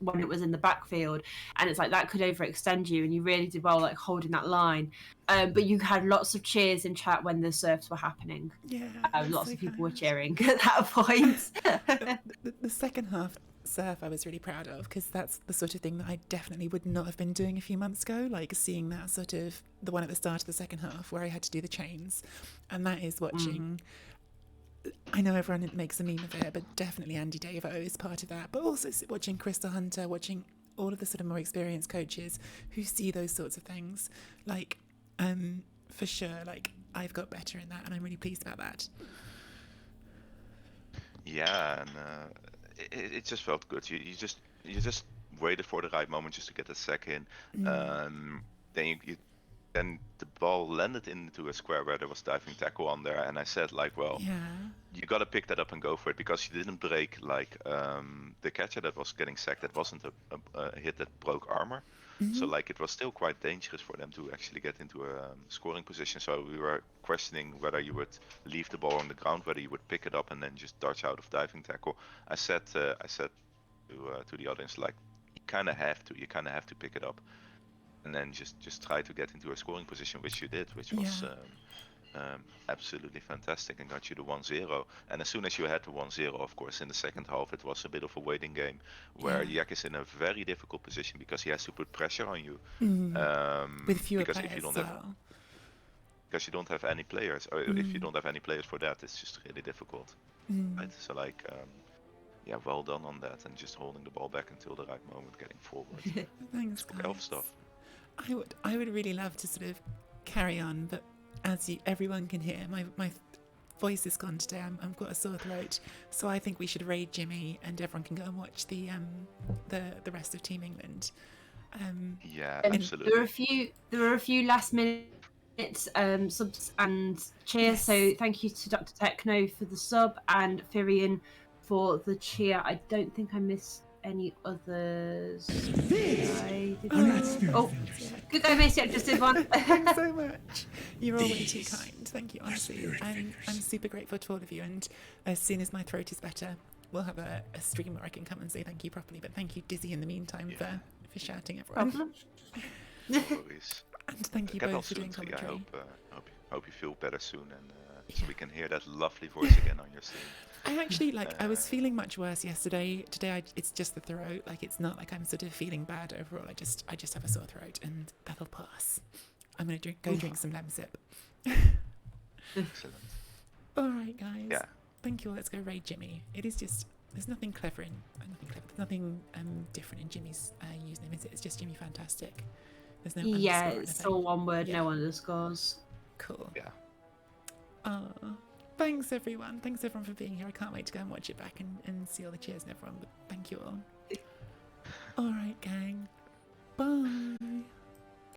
when it was in the backfield, and it's like that could overextend you, and you really did well like holding that line. But you had lots of cheers in chat when the serves were happening. Yeah, lots of people were cheering at that point. The second half surf I was really proud of, because that's the sort of thing that I definitely would not have been doing a few months ago, like seeing that sort of the one at the start of the second half where I had to do the chains, and that is watching I know everyone makes a meme of it, but definitely Andy Davo is part of that, but also watching Crystal Hunter, watching all of the sort of more experienced coaches who see those sorts of things, like for sure, like I've got better in that, and I'm really pleased about that. Yeah, and it just felt good. You just waited for the right moment just to get a sec in. Then the ball landed into a square where there was diving tackle on there, and I said like, well, you got to pick that up and go for it, because you didn't break like the catcher that was getting sacked. That wasn't a hit that broke armor. So like it was still quite dangerous for them to actually get into a scoring position. So we were questioning whether you would leave the ball on the ground, whether you would pick it up and then just dodge out of diving tackle. I said to the audience, like, you kind of have to pick it up, and then just try to get into a scoring position, which you did, which was absolutely fantastic, and got you the 1-0. And as soon as you had the 1-0, of course, in the second half, it was a bit of a waiting game where Yak is in a very difficult position because he has to put pressure on you. With fewer because players if you don't as have, well. because you don't have any players, or if you don't have any players for that, it's just really difficult. Right? So like, well done on that, and just holding the ball back until the right moment, getting forward. Thanks, It's elf stuff. I would really love to sort of carry on, but as everyone can hear, my voice is gone today. I've got a sore throat, so I think we should raid Jimmy, and everyone can go and watch the rest of Team England. Absolutely. There were a few last minute subs and cheers. Yes. So thank you to Dr. Techno for the sub and Firian for the cheer. I don't think I missed any others. I did. Good guy, Macy. I just did one. Thanks so much. You're all way too kind. Thank you, honestly. I'm super grateful to all of you, and as soon as my throat is better, we'll have a stream where I can come and say thank you properly. But thank you, Dizzy, in the meantime for shouting everyone. No worries. And thank you both for doing commentary. I hope you feel better soon, and so we can hear that lovely voice again on your stream. I actually I was feeling much worse yesterday. Today it's just the throat. Like it's not like I'm sort of feeling bad overall. I just have a sore throat, and that'll pass. I'm gonna go drink some Lemsip. Excellent. All right, guys. Yeah. Thank you all. Let's go raid Jimmy. It is just there's nothing clever there's nothing different in Jimmy's username, is it? It's just Jimmy Fantastic. There's no underscore. It's all one word, no underscores. Cool. Yeah. Thanks everyone. Thanks everyone for being here. I can't wait to go and watch it back and see all the cheers and everyone. But thank you all. All right, gang. Bye.